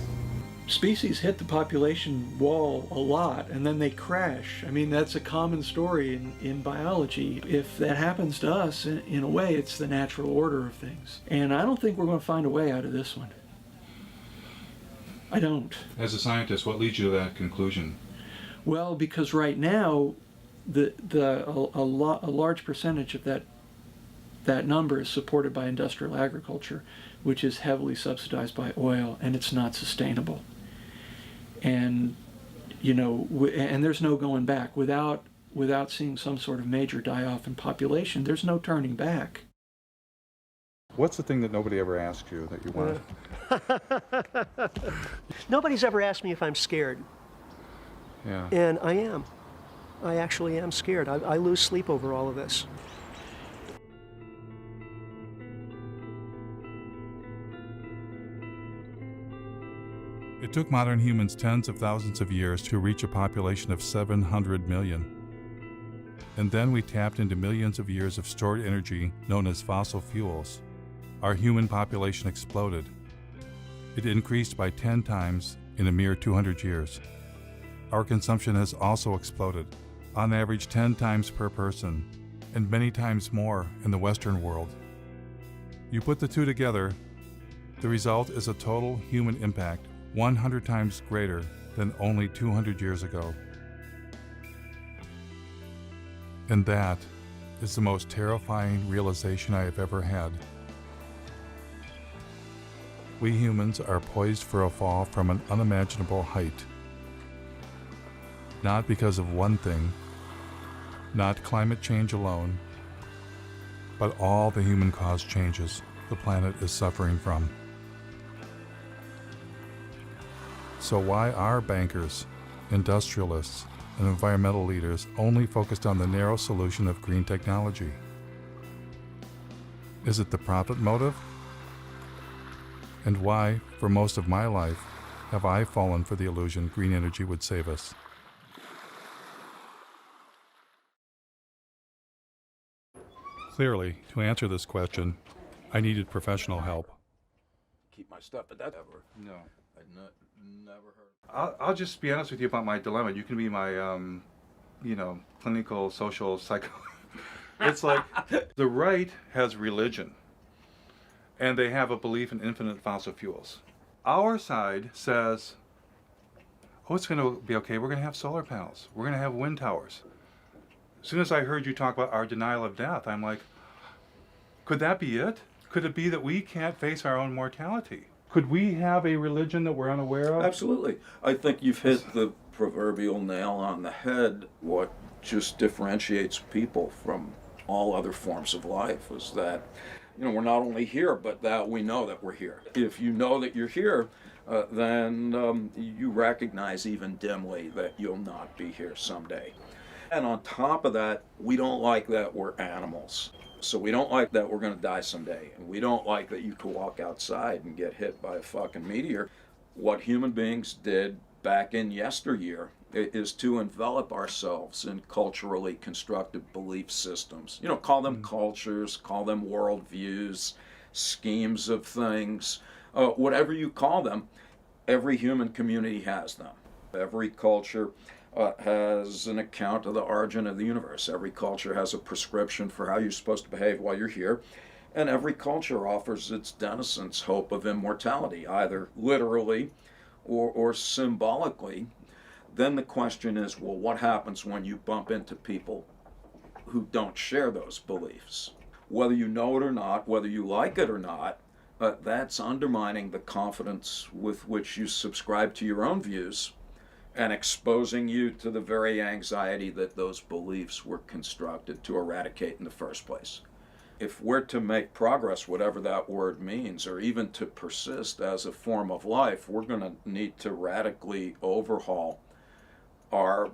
Species hit the population wall a lot and then they crash. I mean, that's a common story in biology. If that happens to us, in a way, it's the natural order of things. And I don't think we're going to find a way out of this one. I don't. As a scientist, what leads you to that conclusion? Well, because right now, a large percentage of that number is supported by industrial agriculture, which is heavily subsidized by oil, and it's not sustainable. And, you know, and there's no going back. Without seeing some sort of major die-off in population, there's no turning back. What's the thing that nobody ever asks you that you want? Nobody's ever asked me if I'm scared. Yeah. And I am. I actually am scared. I lose sleep over all of this. It took modern humans tens of thousands of years to reach a population of 700 million. And then we tapped into millions of years of stored energy known as fossil fuels. Our human population exploded. It increased by 10 times in a mere 200 years. Our consumption has also exploded, on average 10 times per person, and many times more in the Western world. You put the two together, the result is a total human impact 100 times greater than only 200 years ago. And that is the most terrifying realization I have ever had. We humans are poised for a fall from an unimaginable height. Not because of one thing, not climate change alone, but all the human-caused changes the planet is suffering from. So why are bankers, industrialists, and environmental leaders only focused on the narrow solution of green technology? Is it the profit motive? And why, for most of my life, have I fallen for the illusion green energy would save us? Clearly, to answer this question, I needed professional help. Keep my stuff, but that ever. No. Never heard. I'll just be honest with you about my dilemma. You can be my, clinical, social, psycho. It's like the right has religion, and they have a belief in infinite fossil fuels. Our side says, oh, it's going to be okay. We're going to have solar panels. We're going to have wind towers. As soon as I heard you talk about our denial of death, I'm like, could that be it? Could it be that we can't face our own mortality? Could we have a religion that we're unaware of? Absolutely. I think you've hit the proverbial nail on the head. What just differentiates people from all other forms of life is that, we're not only here, but that we know that we're here. If you know that you're here, then you recognize even dimly that you'll not be here someday. And on top of that, we don't like that we're animals. So we don't like that we're going to die someday. And we don't like that you could walk outside and get hit by a fucking meteor. What human beings did back in yesteryear is to envelop ourselves in culturally constructed belief systems. Call them cultures, call them worldviews, schemes of things, whatever you call them. Every human community has them. Every culture has an account of the origin of the universe. Every culture has a prescription for how you're supposed to behave while you're here. And every culture offers its denizens hope of immortality, either literally or symbolically. Then the question is, well, what happens when you bump into people who don't share those beliefs? Whether you know it or not, whether you like it or not, that's undermining the confidence with which you subscribe to your own views and exposing you to the very anxiety that those beliefs were constructed to eradicate in the first place. If we're to make progress, whatever that word means, or even to persist as a form of life, we're going to need to radically overhaul our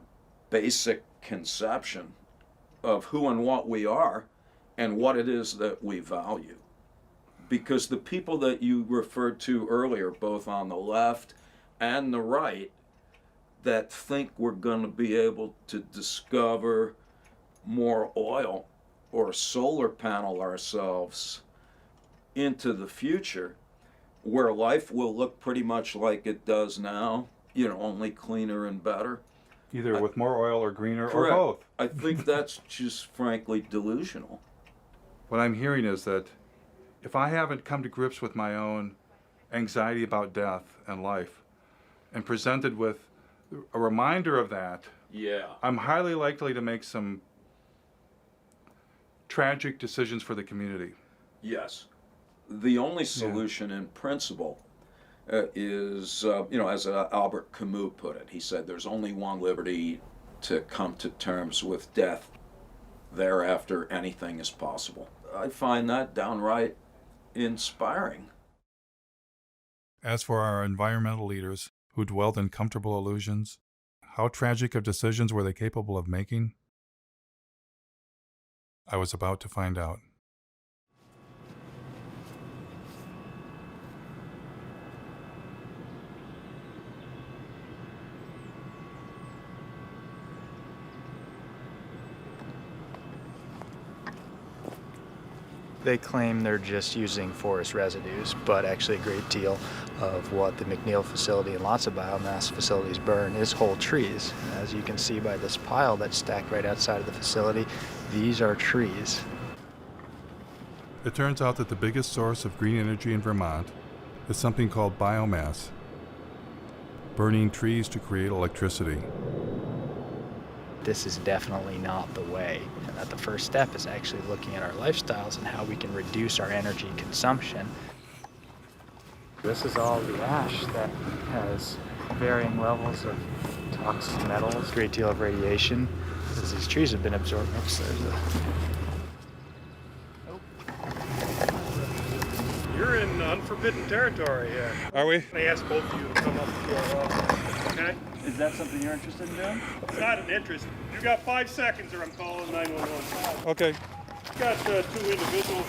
basic conception of who and what we are and what it is that we value. Because the people that you referred to earlier, both on the left and the right, that think we're going to be able to discover more oil or solar panel ourselves into the future, where life will look pretty much like it does now, only cleaner and better. Either with more oil or greener Correct. or both. I think that's just frankly delusional. What I'm hearing is that if I haven't come to grips with my own anxiety about death and life and presented with a reminder of that, I'm highly likely to make some tragic decisions for the community. Yes. The only solution in principle is, as Albert Camus put it, he said, there's only one liberty: to come to terms with death. Thereafter, anything is possible. I find that downright inspiring. As for our environmental leaders who dwelled in comfortable illusions, how tragic of decisions were they capable of making? I was about to find out. They claim they're just using forest residues, but actually a great deal of what the McNeil facility and lots of biomass facilities burn is whole trees. As you can see by this pile that's stacked right outside of the facility, these are trees. It turns out that the biggest source of green energy in Vermont is something called biomass, burning trees to create electricity. This is definitely not the way, and that the first step is actually looking at our lifestyles and how we can reduce our energy consumption. This is all the ash that has varying levels of toxic metals, a great deal of radiation, as these trees have been absorbed. Oops, there's a... You're in unforbidden territory here. Are we? I asked both of you to come up to our office, okay? Is that something you're interested in doing? It's not an interest. You got 5 seconds or I'm calling 911. Okay. Got 2 individuals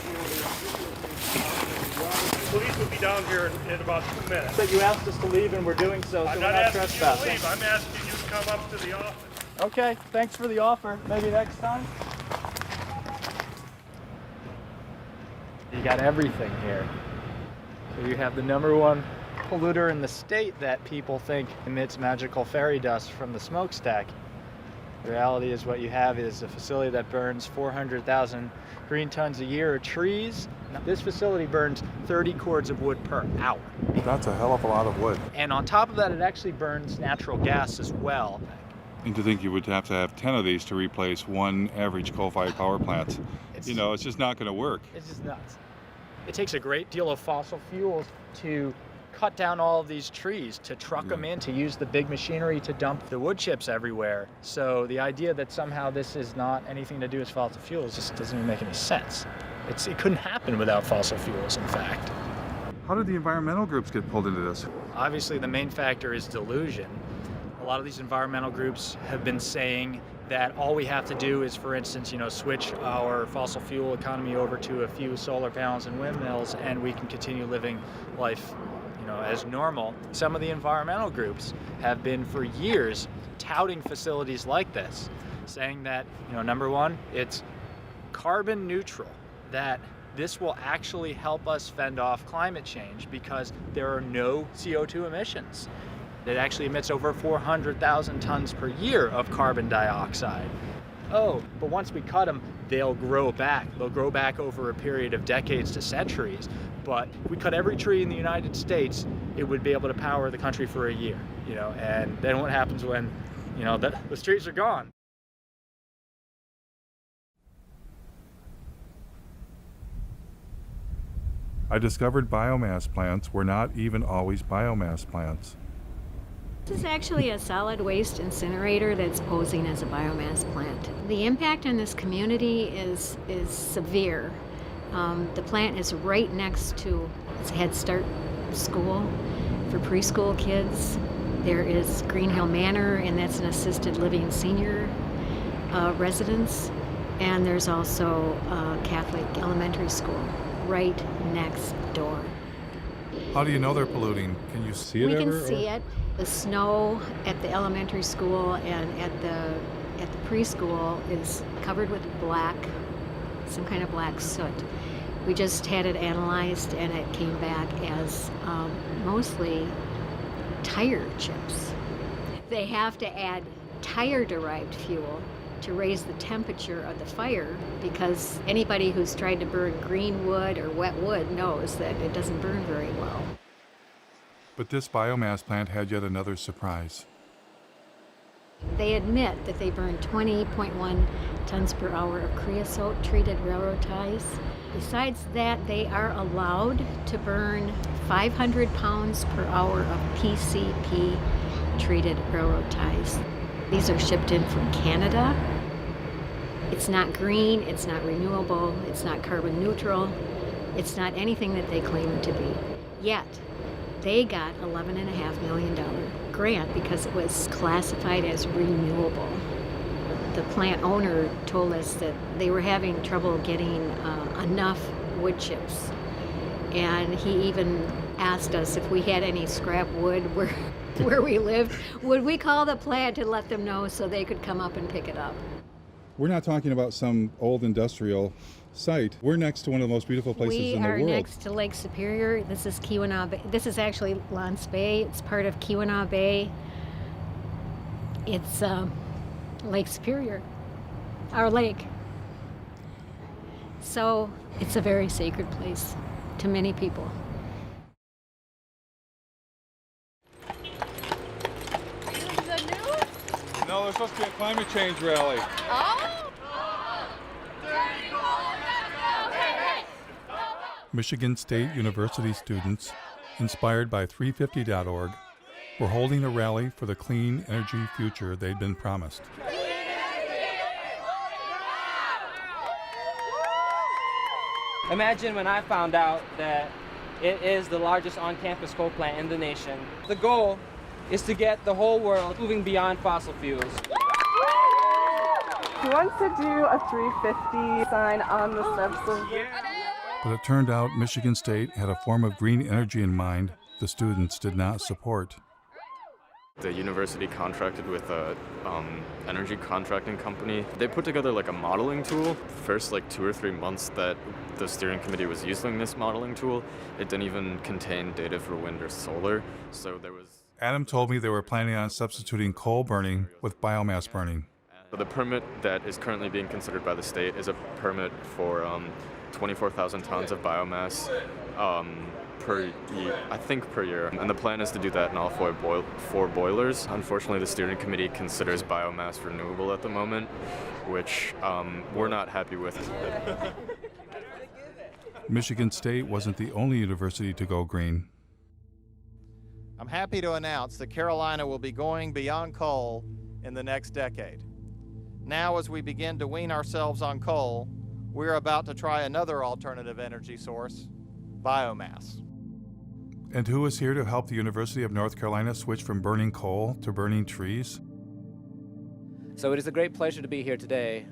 Police will be down here in about 2 minutes. But you asked us to leave and we're doing so, I'm so not we're not asking trespassing. you to leave. I'm asking you to come up to the office. Okay, thanks for the offer. Maybe next time? You got everything here. So you have the #1 polluter in the state that people think emits magical fairy dust from the smokestack. The reality is what you have is a facility that burns 400,000 green tons a year of trees. This facility burns 30 cords of wood per hour. That's a hell of a lot of wood. And on top of that, it actually burns natural gas as well. And to think you would have to have 10 of these to replace one average coal-fired power plant. It's just not going to work. It's just nuts. It takes a great deal of fossil fuels to cut down all of these trees to truck them in, to use the big machinery to dump the wood chips everywhere. So the idea that somehow this is not anything to do with fossil fuels just doesn't even make any sense. It couldn't happen without fossil fuels, in fact. How did the environmental groups get pulled into this? Obviously, the main factor is delusion. A lot of these environmental groups have been saying that all we have to do is, for instance, switch our fossil fuel economy over to a few solar panels and windmills, and we can continue living life, as normal. Some of the environmental groups have been for years touting facilities like this, saying that, number one, it's carbon neutral, that this will actually help us fend off climate change because there are no CO2 emissions. It actually emits over 400,000 tons per year of carbon dioxide. Oh, but once we cut them, they'll grow back. They'll grow back over a period of decades to centuries. But if we cut every tree in the United States, it would be able to power the country for a year, and then what happens when, the trees are gone? I discovered biomass plants were not even always biomass plants. This is actually a solid waste incinerator that's posing as a biomass plant. The impact on this community is severe. The plant is right next to a Head Start school for preschool kids. There is Green Hill Manor, and that's an assisted living senior residence. And there's also a Catholic elementary school right next door. How do you know they're polluting? Can you see it We ever? can see it. The snow at the elementary school and at the preschool is covered with black, some kind of black soot. We just had it analyzed, and it came back as mostly tire chips. They have to add tire-derived fuel to raise the temperature of the fire, because anybody who's tried to burn green wood or wet wood knows that it doesn't burn very well. But this biomass plant had yet another surprise. They admit that they burn 20.1 tons per hour of creosote-treated railroad ties. Besides that, they are allowed to burn 500 pounds per hour of PCP-treated railroad ties. These are shipped in from Canada. It's not green, it's not renewable, it's not carbon neutral, it's not anything that they claim it to be. Yet, they got $11.5 million grant because it was classified as renewable. The plant owner told us that they were having trouble getting enough wood chips. And he even asked us if we had any scrap wood where we lived, would we call the plant and let them know so they could come up and pick it up. We're not talking about some old industrial site. We're next to one of the most beautiful places in the world. We are next to Lake Superior. This is Keweenaw Bay. This is actually Lance Bay. It's part of Keweenaw Bay. It's Lake Superior, our lake. So it's a very sacred place to many people. No, there's supposed to be a climate change rally. Michigan State University students, inspired by 350.org, were holding a rally for the clean energy future they'd been promised. Imagine when I found out that it is the largest on-campus coal plant in the nation. The goal is to get the whole world moving beyond fossil fuels. Who wants to do a 350 sign on the steps of the... But it turned out Michigan State had a form of green energy in mind the students did not support. The university contracted with a energy contracting company. They put together like a modeling tool. First 2 or 3 months that the steering committee was using this modeling tool, it didn't even contain data for wind or solar. So there was... Adam told me they were planning on substituting coal burning with biomass burning. The permit that is currently being considered by the state is a permit for 24,000 tons of biomass per year. And the plan is to do that in all four boilers. Unfortunately, the steering committee considers biomass renewable at the moment, which we're not happy with. Michigan State wasn't the only university to go green. I'm happy to announce that Carolina will be going beyond coal in the next decade. Now, as we begin to wean ourselves on coal, we're about to try another alternative energy source, biomass. And who is here to help the University of North Carolina switch from burning coal to burning trees? So it is a great pleasure to be here today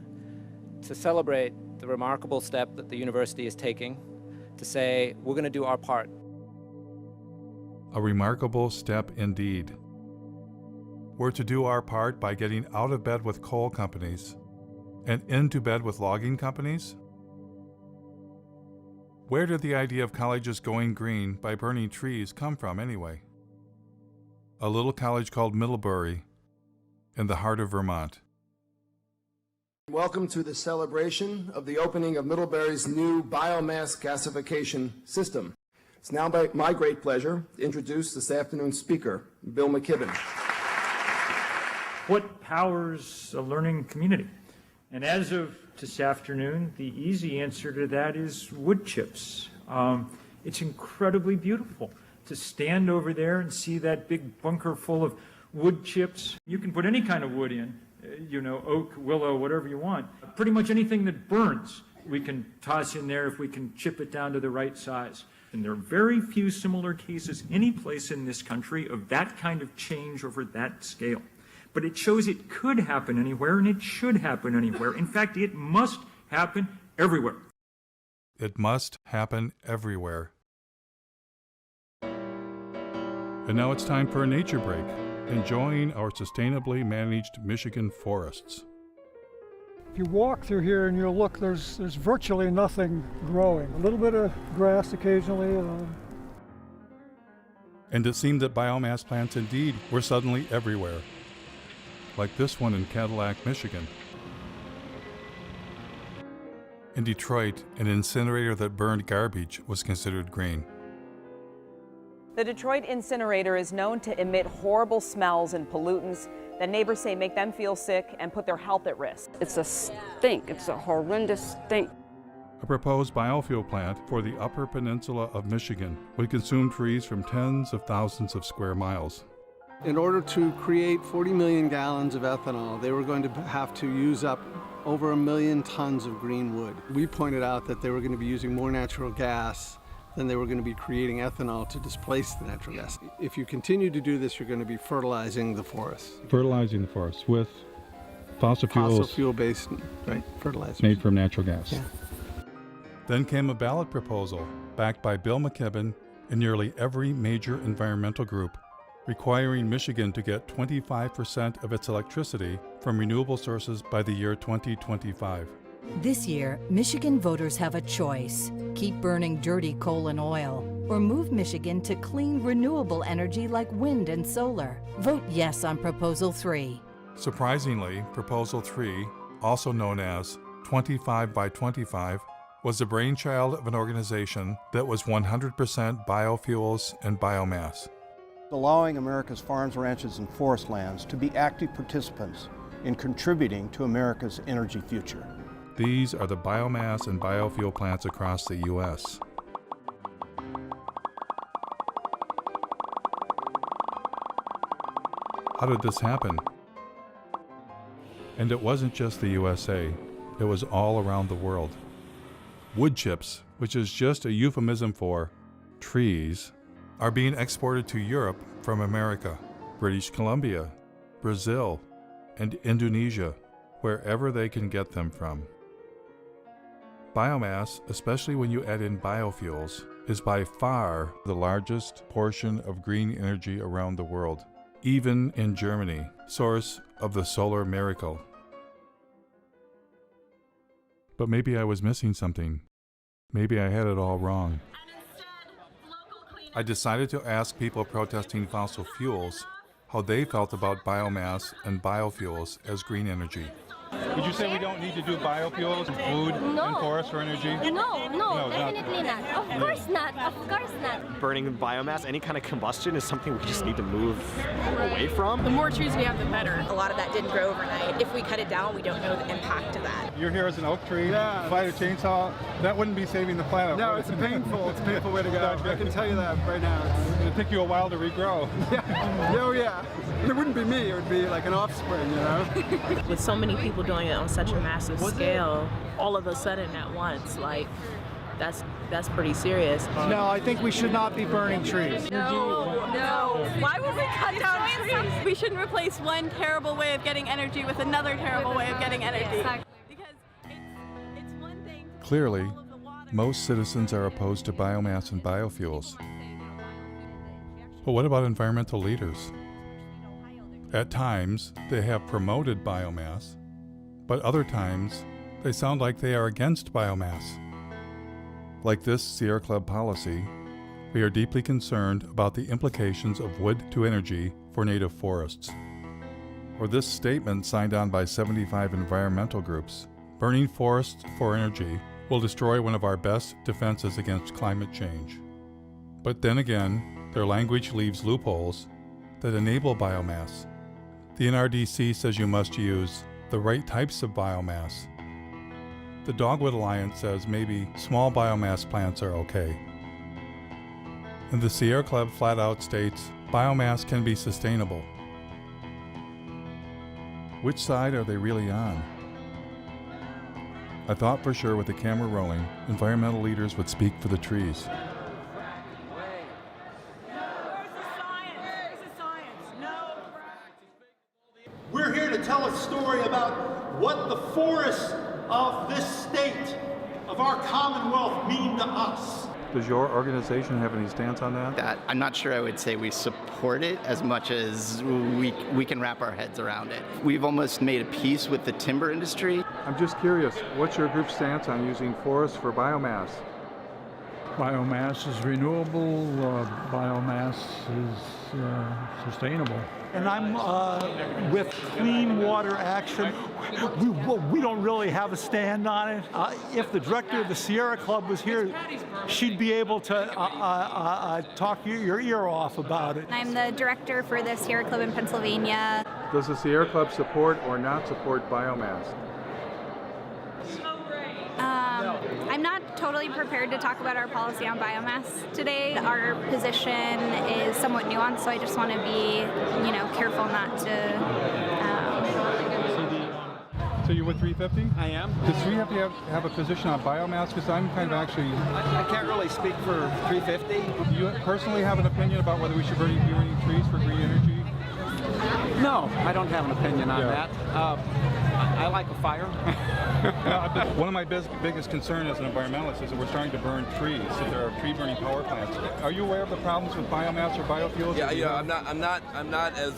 to celebrate the remarkable step that the university is taking to say we're going to do our part. A remarkable step indeed. We're to do our part by getting out of bed with coal companies and into bed with logging companies? Where did the idea of colleges going green by burning trees come from anyway? A little college called Middlebury in the heart of Vermont. Welcome to the celebration of the opening of Middlebury's new biomass gasification system. It's now my great pleasure to introduce this afternoon's speaker, Bill McKibben. What powers a learning community? And as of this afternoon, the easy answer to that is wood chips. It's incredibly beautiful to stand over there and see that big bunker full of wood chips. You can put any kind of wood in, oak, willow, whatever you want. Pretty much anything that burns, we can toss in there if we can chip it down to the right size. And there are very few similar cases any place in this country of that kind of change over that scale. But it shows it could happen anywhere, and it should happen anywhere. In fact, it must happen everywhere. It must happen everywhere. And now it's time for a nature break, enjoying our sustainably managed Michigan forests. If you walk through here and you look, there's virtually nothing growing. A little bit of grass occasionally. And it seemed that biomass plants indeed were suddenly everywhere. Like this one in Cadillac, Michigan. In Detroit, an incinerator that burned garbage was considered green. The Detroit incinerator is known to emit horrible smells and pollutants that neighbors say make them feel sick and put their health at risk. It's a stink. It's a horrendous stink. A proposed biofuel plant for the Upper Peninsula of Michigan would consume trees from tens of thousands of square miles. In order to create 40 million gallons of ethanol, they were going to have to use up over 1 million tons of green wood. We pointed out that they were going to be using more natural gas than they were going to be creating ethanol to displace the natural gas. If you continue to do this, you're going to be fertilizing the forest. Fertilizing the forest with fossil fuels. Fossil fuel-based, right, fertilizers. Made from natural gas. Yeah. Then came a ballot proposal backed by Bill McKibben and nearly every major environmental group, requiring Michigan to get 25% of its electricity from renewable sources by the year 2025. This year, Michigan voters have a choice. Keep burning dirty coal and oil, or move Michigan to clean, renewable energy like wind and solar. Vote yes on Proposal 3. Surprisingly, Proposal 3, also known as 25 by 25, was the brainchild of an organization that was 100% biofuels and biomass. Allowing America's farms, ranches, and forest lands to be active participants in contributing to America's energy future. These are the biomass and biofuel plants across the U.S. How did this happen? And it wasn't just the USA, it was all around the world. Wood chips, which is just a euphemism for trees, are being exported to Europe from America, British Columbia, Brazil, and Indonesia, wherever they can get them from. Biomass, especially when you add in biofuels, is by far the largest portion of green energy around the world, even in Germany, source of the solar miracle. But maybe I was missing something. Maybe I had it all wrong. I decided to ask people protesting fossil fuels how they felt about biomass and biofuels as green energy. Would you say we don't need to do biofuels, food, and forests for energy? No, definitely not. Of course not. Of course not. Burning biomass, any kind of combustion is something we just need to move away from. The more trees we have, the better. A lot of that didn't grow overnight. If we cut it down, we don't know the impact of that. You're here as an oak tree, fight a chainsaw, that wouldn't be saving the planet. No, it's a painful way to go. I can tell you that right now. It'd take you a while to regrow. Oh yeah. It wouldn't be me, it would be like an offspring, you know? With so many people doing it on such a massive scale, all of a sudden at once, like, that's pretty serious. No, I think we should not be burning trees. No. Why would we cut down trees? We shouldn't replace one terrible way of getting energy with another terrible way of getting energy. Because it's one thing. Clearly, most citizens are opposed to biomass and biofuels. But what about environmental leaders? At times, they have promoted biomass, but other times, they sound like they are against biomass. Like this Sierra Club policy, we are deeply concerned about the implications of wood to energy for native forests. Or this statement signed on by 75 environmental groups, burning forests for energy will destroy one of our best defenses against climate change. But then again, their language leaves loopholes that enable biomass. The NRDC says you must use the right types of biomass. The Dogwood Alliance says maybe small biomass plants are okay. And the Sierra Club flat out states biomass can be sustainable. Which side are they really on? I thought for sure with the camera rolling, environmental leaders would speak for the trees. We're here to tell a story about what the forests of this state, of our Commonwealth, mean to us. Does your organization have any stance on that? I'm not sure I would say we support it as much as we can wrap our heads around it. We've almost made a peace with the timber industry. I'm just curious, what's your group's stance on using forests for biomass? Biomass is renewable, biomass is sustainable. And I'm with Clean Water Action. We don't really have a stand on it. If the director of the Sierra Club was here, she'd be able to talk your ear off about it. I'm the director for the Sierra Club in Pennsylvania. Does the Sierra Club support or not support biomass? I'm not totally prepared to talk about our policy on biomass today. Our position is somewhat nuanced, so I just want to be, careful not to. So you're with 350? I am. Does 350 have a position on biomass? Because I'm kind of actually... I can't really speak for 350. Do you personally have an opinion about whether we should be burning trees for green energy? No, I don't have an opinion on that. I like a fire. One of my biggest concerns as an environmentalist is that we're starting to burn trees. So there are tree burning power plants. Are you aware of the problems with biomass or biofuels? Yeah, I'm not as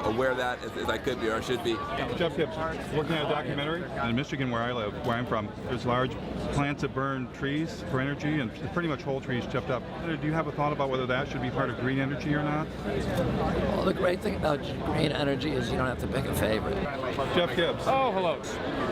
aware of that as I could be or I should be. Jeff Gibbs, working on a documentary in Michigan, where I live, where I'm from. There's large plants that burn trees for energy, and pretty much whole trees chipped up. Do you have a thought about whether that should be part of green energy or not? Well, the great thing about green energy is you don't have to pick a favorite. Jeff Gibbs. Oh, hello.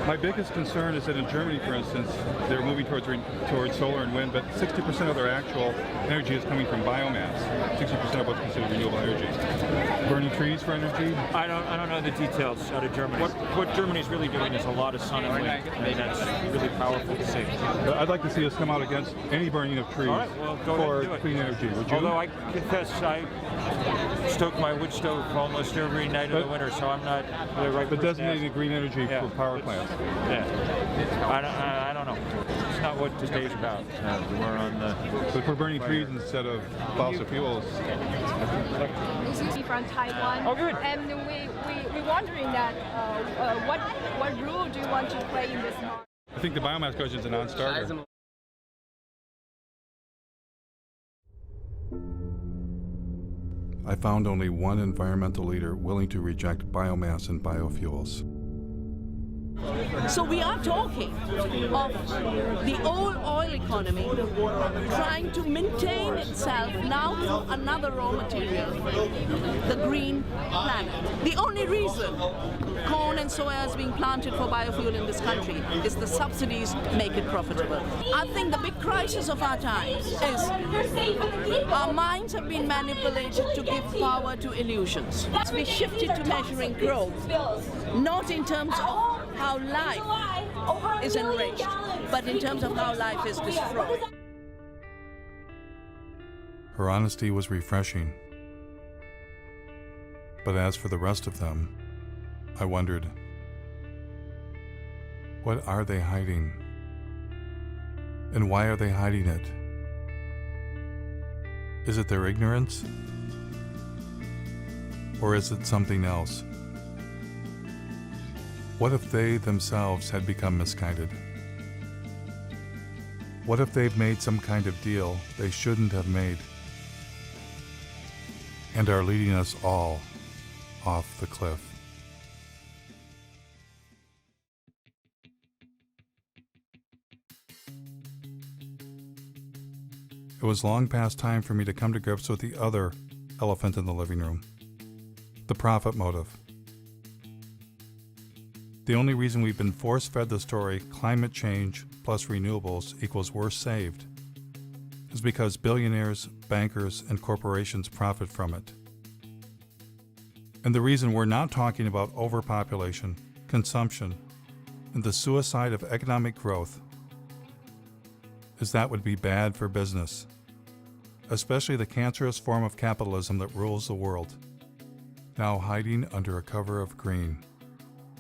My biggest concern is that in Germany, for instance, they're moving towards solar and wind, but 60% of their actual energy is coming from biomass. 60% of what's considered renewable energy. Burning trees for energy? I don't know the details out of Germany. What Germany's really doing is a lot of sun and wind, and that's really powerful to see. I'd like to see us come out against any burning of trees for clean energy. Would you? Although I confess I stoke my wood stove almost every night of the winter, so I'm not the right person. But designating green energy for power plants. Yeah, I don't know. It's not what today's about. We're on the. But if we're burning trees instead of fossil fuels. From Taiwan. Oh, good. And we're wondering that what role do you want to play in this market? I think the biomass question is a non-starter. I found only one environmental leader willing to reject biomass and biofuels. So we are talking of the old oil economy trying to maintain itself now through another raw material, the green planet. The only reason corn and soya is being planted for biofuel in this country is the subsidies make it profitable. I think the big crisis of our times is our minds have been manipulated to give power to illusions. We shifted to measuring growth, not in terms of how life is enriched, but in terms of how life is destroyed. Her honesty was refreshing. But as for the rest of them, I wondered, what are they hiding? And why are they hiding it? Is it their ignorance? Or is it something else? What if they themselves had become misguided? What if they've made some kind of deal they shouldn't have made and are leading us all off the cliff? It was long past time for me to come to grips with the other elephant in the living room, the profit motive. The only reason we've been force-fed the story climate change plus renewables equals we're saved is because billionaires, bankers, and corporations profit from it. And the reason we're not talking about overpopulation, consumption, and the suicide of economic growth is that would be bad for business, especially the cancerous form of capitalism that rules the world, now hiding under a cover of green.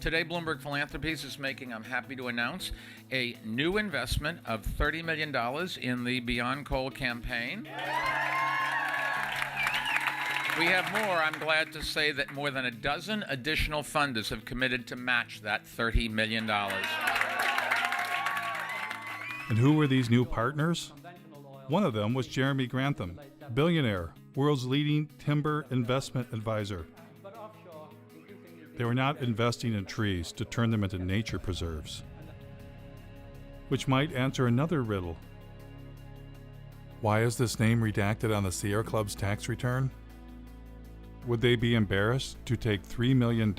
Today, Bloomberg Philanthropies is making, I'm happy to announce, a new investment of $30 million in the Beyond Coal campaign. We have more. I'm glad to say that more than a dozen additional funders have committed to match that $30 million. And who were these new partners? One of them was Jeremy Grantham, billionaire, world's leading timber investment advisor. They were not investing in trees to turn them into nature preserves, which might answer another riddle. Why is this name redacted on the Sierra Club's tax return? Would they be embarrassed to take $3 million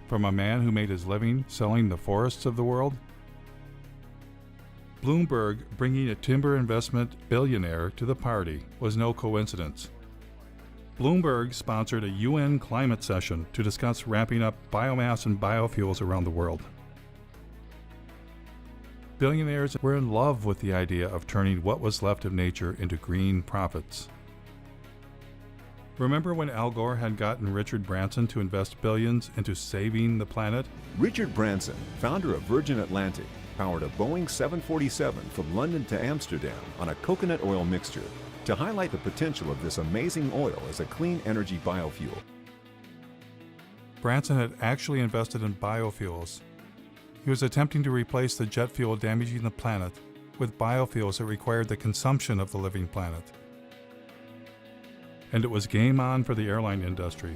from a man who made his living selling the forests of the world? Bloomberg bringing a timber investment billionaire to the party was no coincidence. Bloomberg sponsored a UN climate session to discuss ramping up biomass and biofuels around the world. Billionaires were in love with the idea of turning what was left of nature into green profits. Remember when Al Gore had gotten Richard Branson to invest billions into saving the planet? Richard Branson, founder of Virgin Atlantic, powered a Boeing 747 from London to Amsterdam on a coconut oil mixture to highlight the potential of this amazing oil as a clean energy biofuel. Branson had actually invested in biofuels. He was attempting to replace the jet fuel damaging the planet with biofuels that required the consumption of the living planet. And it was game on for the airline industry.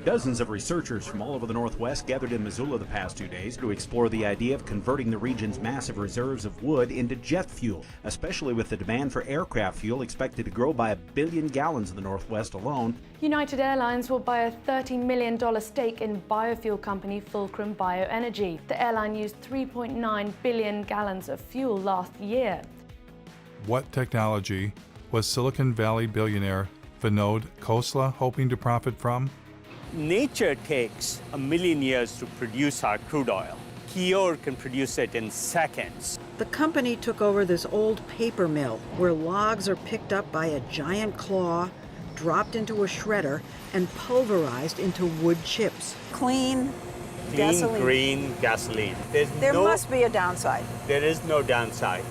Dozens of researchers from all over the Northwest gathered in Missoula the past 2 days to explore the idea of converting the region's massive reserves of wood into jet fuel, especially with the demand for aircraft fuel expected to grow by 1 billion gallons in the Northwest alone. United Airlines will buy a $30 million stake in biofuel company Fulcrum Bioenergy. The airline used 3.9 billion gallons of fuel last year. What technology was Silicon Valley billionaire Vinod Khosla hoping to profit from? Nature takes 1 million years to produce our crude oil. Kior can produce it in seconds. The company took over this old paper mill where logs are picked up by a giant claw, dropped into a shredder, and pulverized into wood chips. Clean gasoline. green gasoline. There must be a downside. There is no downside.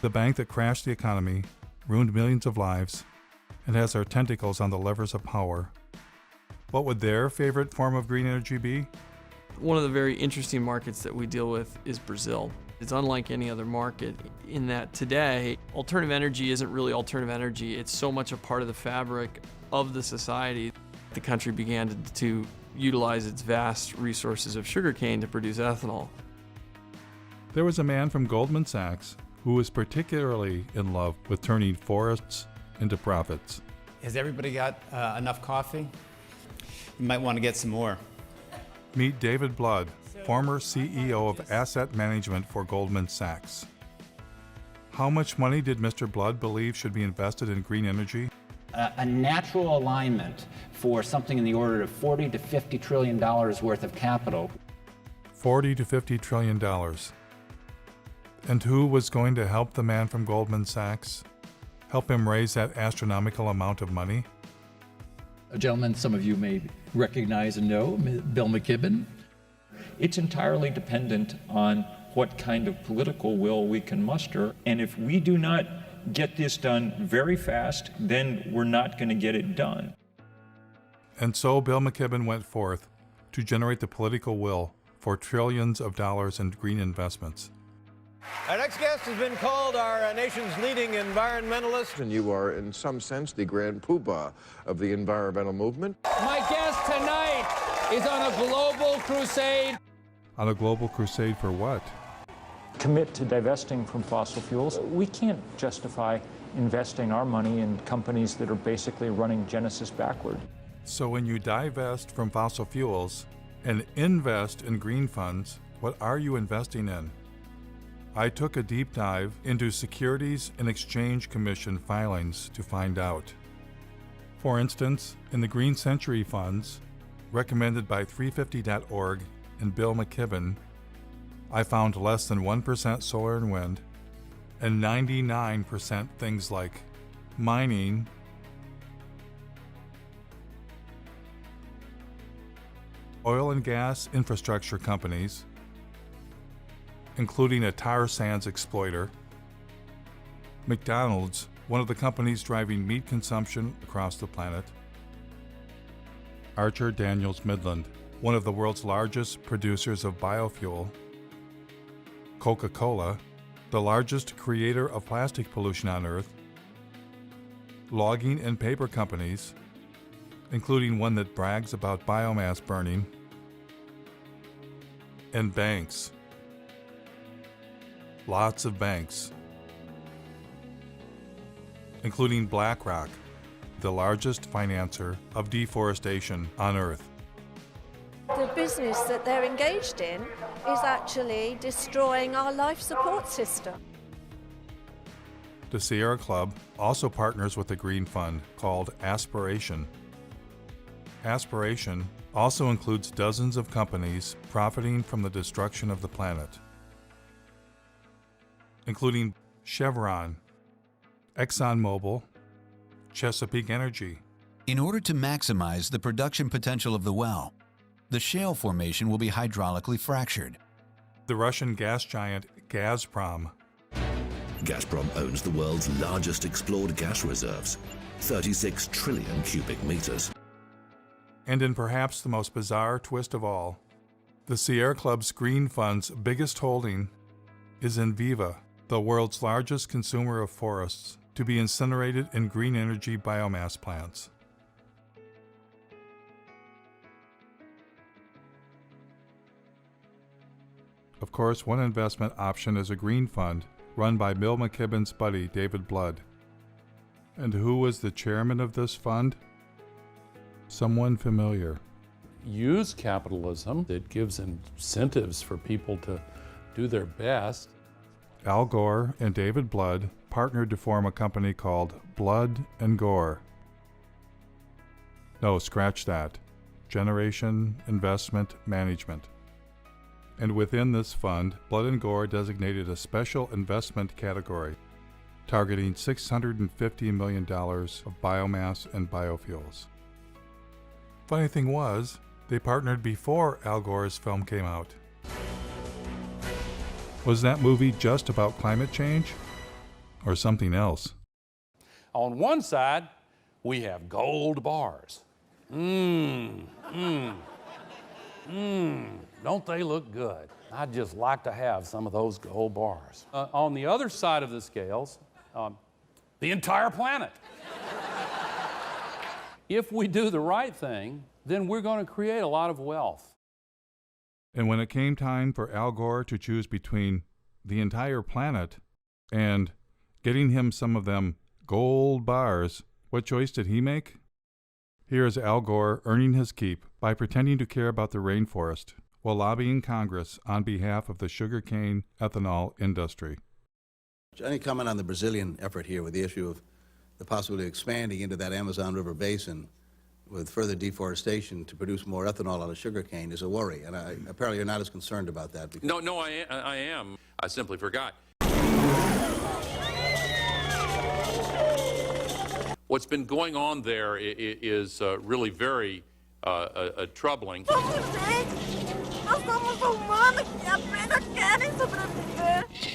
The bank that crashed the economy, ruined millions of lives, and has our tentacles on the levers of power. What would their favorite form of green energy be? One of the very interesting markets that we deal with is Brazil. It's unlike any other market in that today, alternative energy isn't really alternative energy. It's so much a part of the fabric of the society. The country began to utilize its vast resources of sugarcane to produce ethanol. There was a man from Goldman Sachs who was particularly in love with turning forests into profits. Has everybody got enough coffee? You might want to get some more. Meet David Blood, former CEO of asset management for Goldman Sachs. How much money did Mr. Blood believe should be invested in green energy? A natural alignment for something in the order of $40 to $50 trillion worth of capital. $40 to $50 trillion. And who was going to help the man from Goldman Sachs? Help him raise that astronomical amount of money? A gentleman some of you may recognize and know, Bill McKibben. It's entirely dependent on what kind of political will we can muster. And if we do not get this done very fast, then we're not going to get it done. And so Bill McKibben went forth to generate the political will for trillions of dollars in green investments. Our next guest has been called our nation's leading environmentalist. And you are, in some sense, the grand poobah of the environmental movement. My guest tonight is on a global crusade. On a global crusade for what? Commit to divesting from fossil fuels. We can't justify investing our money in companies that are basically running Genesis backward. So when you divest from fossil fuels and invest in green funds, what are you investing in? I took a deep dive into Securities and Exchange Commission filings to find out. For instance, in the Green Century funds, recommended by 350.org and Bill McKibben, I found less than 1% solar and wind, and 99% things like mining, oil and gas infrastructure companies, including a tar sands exploiter, McDonald's, one of the companies driving meat consumption across the planet, Archer Daniels Midland, one of the world's largest producers of biofuel, Coca-Cola, the largest creator of plastic pollution on Earth, logging and paper companies, including one that brags about biomass burning, and banks. Lots of banks, including BlackRock, the largest financer of deforestation on Earth. The business that they're engaged in is actually destroying our life support system. The Sierra Club also partners with a green fund called Aspiration. Aspiration also includes dozens of companies profiting from the destruction of the planet, including Chevron, ExxonMobil, Chesapeake Energy. In order to maximize the production potential of the well, the shale formation will be hydraulically fractured. The Russian gas giant Gazprom. Gazprom owns the world's largest explored gas reserves, 36 trillion cubic meters. And in perhaps the most bizarre twist of all, the Sierra Club's Green Fund's biggest holding is Enviva, the world's largest consumer of forests, to be incinerated in green energy biomass plants. Of course, one investment option is a green fund run by Bill McKibben's buddy, David Blood. And who was the chairman of this fund? Someone familiar. Use capitalism that gives incentives for people to do their best. Al Gore and David Blood partnered to form a company called Blood and Gore. No, scratch that. Generation Investment Management. And within this fund, Blood and Gore designated a special investment category, targeting $650 million of biomass and biofuels. Funny thing was, they partnered before Al Gore's film came out. Was that movie just about climate change? Or something else? On one side, we have gold bars. Don't they look good? I'd just like to have some of those gold bars. On the other side of the scales, the entire planet. If we do the right thing, then we're going to create a lot of wealth. And when it came time for Al Gore to choose between the entire planet and getting him some of them gold bars, what choice did he make? Here is Al Gore earning his keep by pretending to care about the rainforest while lobbying Congress on behalf of the sugarcane ethanol industry. Any comment on the Brazilian effort here with the issue of the possibility of expanding into that Amazon River basin with further deforestation to produce more ethanol out of sugarcane is a worry, and apparently you're not as concerned about that. No, I am. I simply forgot. What's been going on there is really very troubling.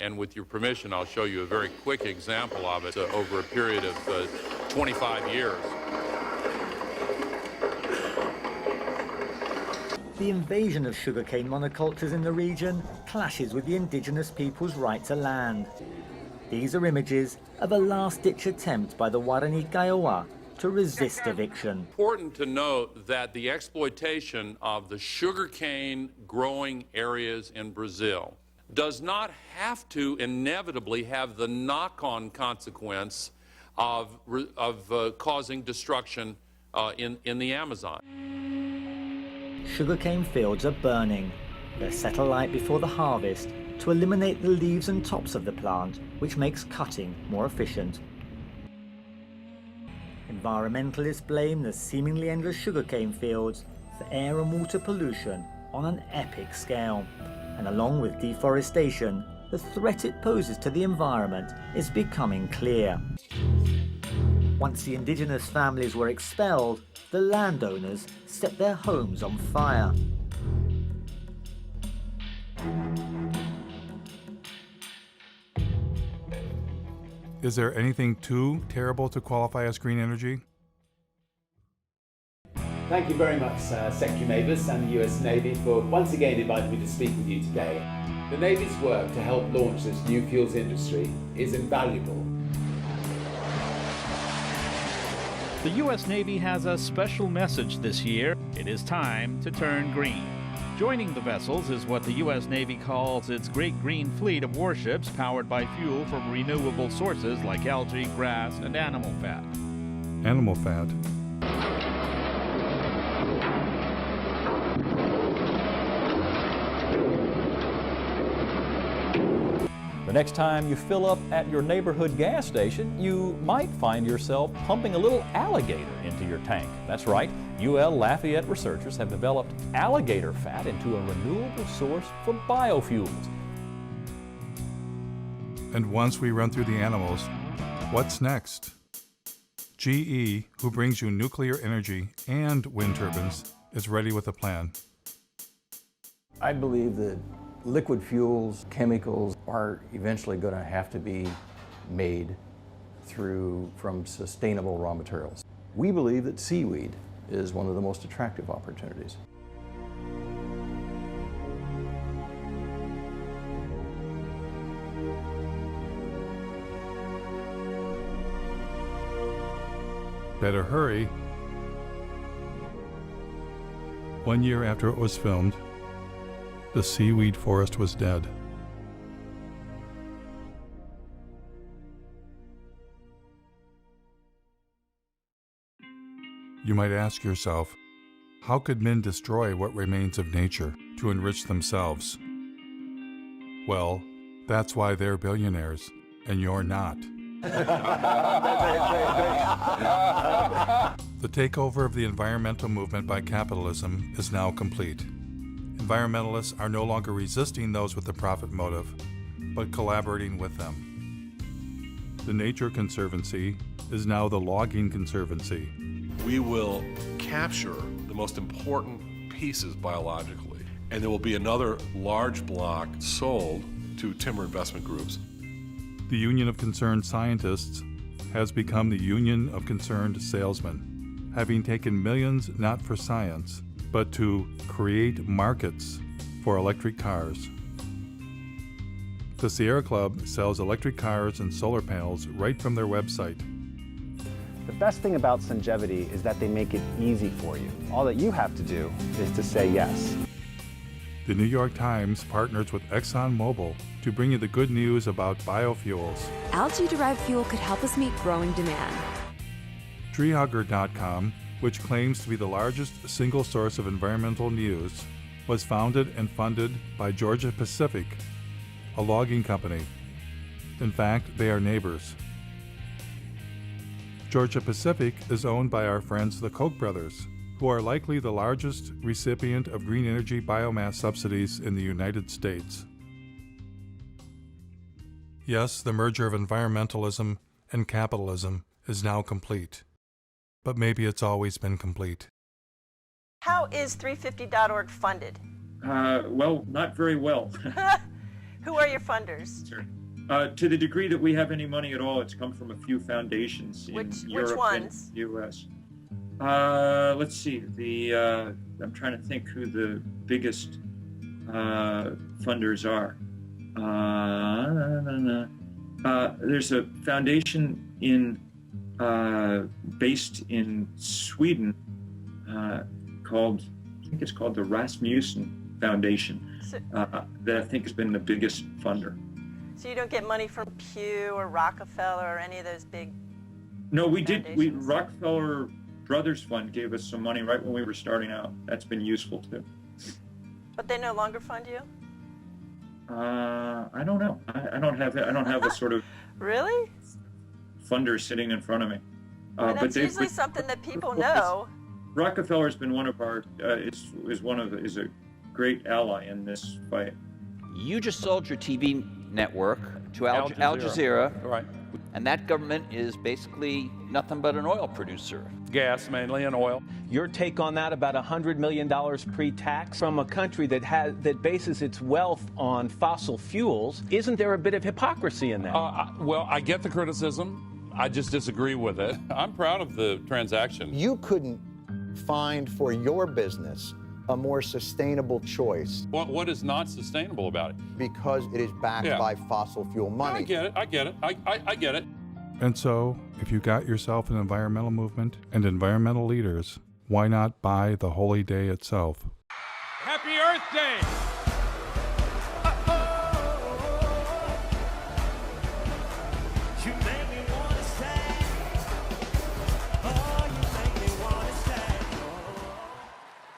And with your permission, I'll show you a very quick example of it over a period of 25 years. The invasion of sugarcane monocultures in the region clashes with the indigenous people's right to land. These are images of a last-ditch attempt by the Guarani Kaiowá to resist eviction. Important to note that the exploitation of the sugarcane growing areas in Brazil does not have to inevitably have the knock-on consequence of causing destruction in the Amazon. Sugarcane fields are burning. They're set alight before the harvest to eliminate the leaves and tops of the plant, which makes cutting more efficient. Environmentalists blame the seemingly endless sugarcane fields for air and water pollution on an epic scale. And along with deforestation, the threat it poses to the environment is becoming clear. Once the indigenous families were expelled, the landowners set their homes on fire. Is there anything too terrible to qualify as green energy? Thank you very much, Secretary Mavis and the US Navy for once again inviting me to speak with you today. The Navy's work to help launch this new fuels industry is invaluable. The U.S. Navy has a special message this year. It is time to turn green. Joining the vessels is what the U.S. Navy calls its Great Green Fleet of warships powered by fuel from renewable sources like algae, grass, and animal fat. Animal fat. The next time you fill up at your neighborhood gas station, you might find yourself pumping a little alligator into your tank. That's right, UL Lafayette researchers have developed alligator fat into a renewable source for biofuels. And once we run through the animals, what's next? GE, who brings you nuclear energy and wind turbines, is ready with a plan. I believe that liquid fuels, chemicals are eventually going to have to be made from sustainable raw materials. We believe that seaweed is one of the most attractive opportunities. Better hurry. 1 year after it was filmed, the seaweed forest was dead. You might ask yourself, how could men destroy what remains of nature to enrich themselves? Well, that's why they're billionaires, and you're not. The takeover of the environmental movement by capitalism is now complete. Environmentalists are no longer resisting those with the profit motive, but collaborating with them. The Nature Conservancy is now the Logging Conservancy. We will capture the most important pieces biologically, and there will be another large block sold to timber investment groups. The Union of Concerned Scientists has become the Union of Concerned Salesmen, having taken millions not for science, but to create markets for electric cars. The Sierra Club sells electric cars and solar panels right from their website. The best thing about Sungevity is that they make it easy for you. All that you have to do is to say yes. The New York Times partners with ExxonMobil to bring you the good news about biofuels. Algae-derived fuel could help us meet growing demand. Treehugger.com, which claims to be the largest single source of environmental news, was founded and funded by Georgia Pacific, a logging company. In fact, they are neighbors. Georgia Pacific is owned by our friends the Koch brothers, who are likely the largest recipient of green energy biomass subsidies in the United States. Yes, the merger of environmentalism and capitalism is now complete. But maybe it's always been complete. How is 350.org funded? Well, not very well. Who are your funders? Sure. To the degree that we have any money at all, it's come from a few foundations in Europe which ones? and the U.S. Let's see. I'm trying to think who the biggest funders are. There's a foundation based in Sweden called, I think it's called the Rasmussen Foundation, that I think has been the biggest funder. So you don't get money from Pew or Rockefeller or any of those big No, we did. Rockefeller Brothers Fund gave us some money right when we were starting out. That's been useful too. But they no longer fund you? I don't know. I don't have a sort of really funder sitting in front of me. And that's usually something that people know. Rockefeller's been one of our is a great ally in this fight. You just sold your TV network to Al Jazeera. Right. And that government is basically nothing but an oil producer. Gas mainly and oil. Your take on that, about $100 million pre-tax from a country that bases its wealth on fossil fuels. Isn't there a bit of hypocrisy in that? Well, I get the criticism. I just disagree with it. I'm proud of the transaction. You couldn't find for your business a more sustainable choice. What is not sustainable about it? Because it is backed by fossil fuel money. I get it. I get it. And so, if you got yourself an environmental movement and environmental leaders, why not buy the holy day itself? Happy Earth Day!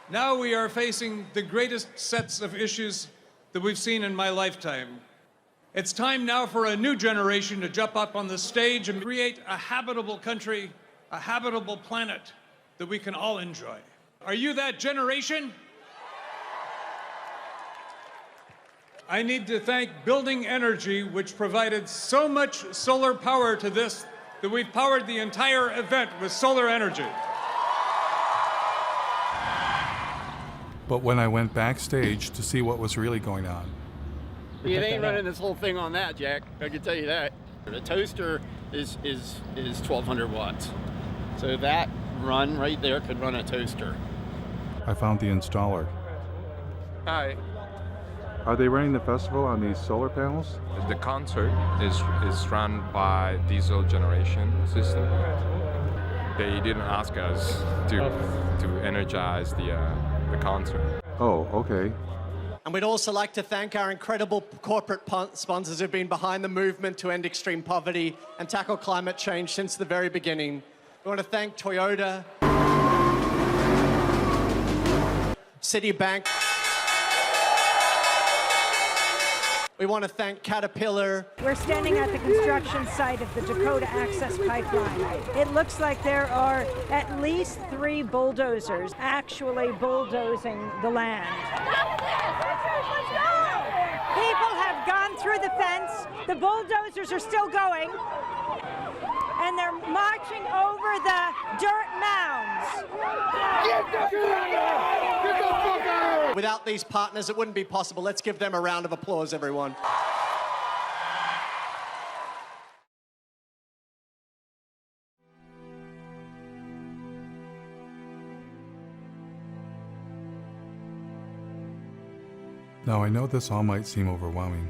Now we are facing the greatest sets of issues that we've seen in my lifetime. It's time now for a new generation to jump up on the stage and create a habitable country, a habitable planet that we can all enjoy. Are you that generation? I need to thank Building Energy, which provided so much solar power to this that we've powered the entire event with solar energy. But when I went backstage to see what was really going on, You ain't running this whole thing on that, Jack. I can tell you that. The toaster is 1,200 watts. So that run right there could run a toaster. I found the installer. Hi. Are they running the festival on these solar panels? The concert is run by diesel generation system. They didn't ask us to energize the concert. Oh, okay. And we'd also like to thank our incredible corporate sponsors who've been behind the movement to end extreme poverty and tackle climate change since the very beginning. We want to thank Toyota, Citibank. We want to thank Caterpillar. We're standing at the construction site of the Dakota Access Pipeline. It looks like there are at least 3 bulldozers actually bulldozing the land. People have gone through the fence. The bulldozers are still going. And they're marching over the dirt mounds. Without these partners, it wouldn't be possible. Let's give them a round of applause, everyone. Now, I know this all might seem overwhelming.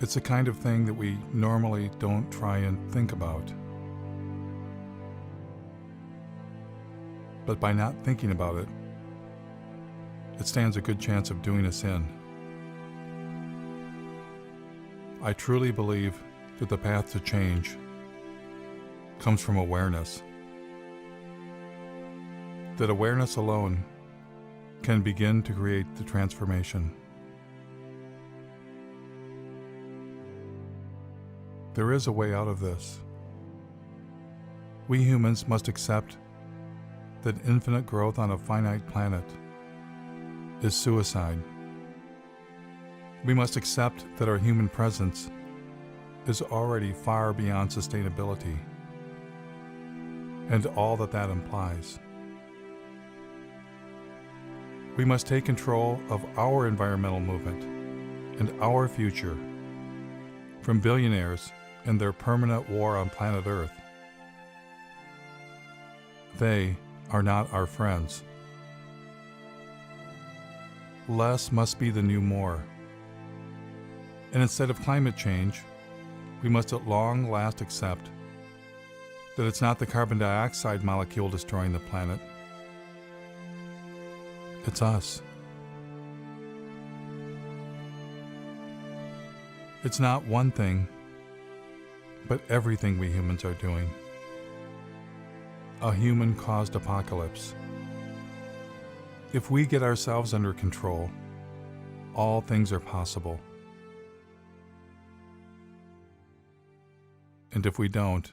It's the kind of thing that we normally don't try and think about. But by not thinking about it, it stands a good chance of doing us in. I truly believe that the path to change comes from awareness. That awareness alone can begin to create the transformation. There is a way out of this. We humans must accept that infinite growth on a finite planet is suicide. We must accept that our human presence is already far beyond sustainability and all that that implies. We must take control of our environmental movement and our future from billionaires and their permanent war on planet Earth. They are not our friends. Less must be the new more. And instead of climate change, we must at long last accept that it's not the carbon dioxide molecule destroying the planet. It's us. It's not one thing, but everything we humans are doing. A human-caused apocalypse. If we get ourselves under control, all things are possible. And if we don't,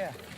Yeah.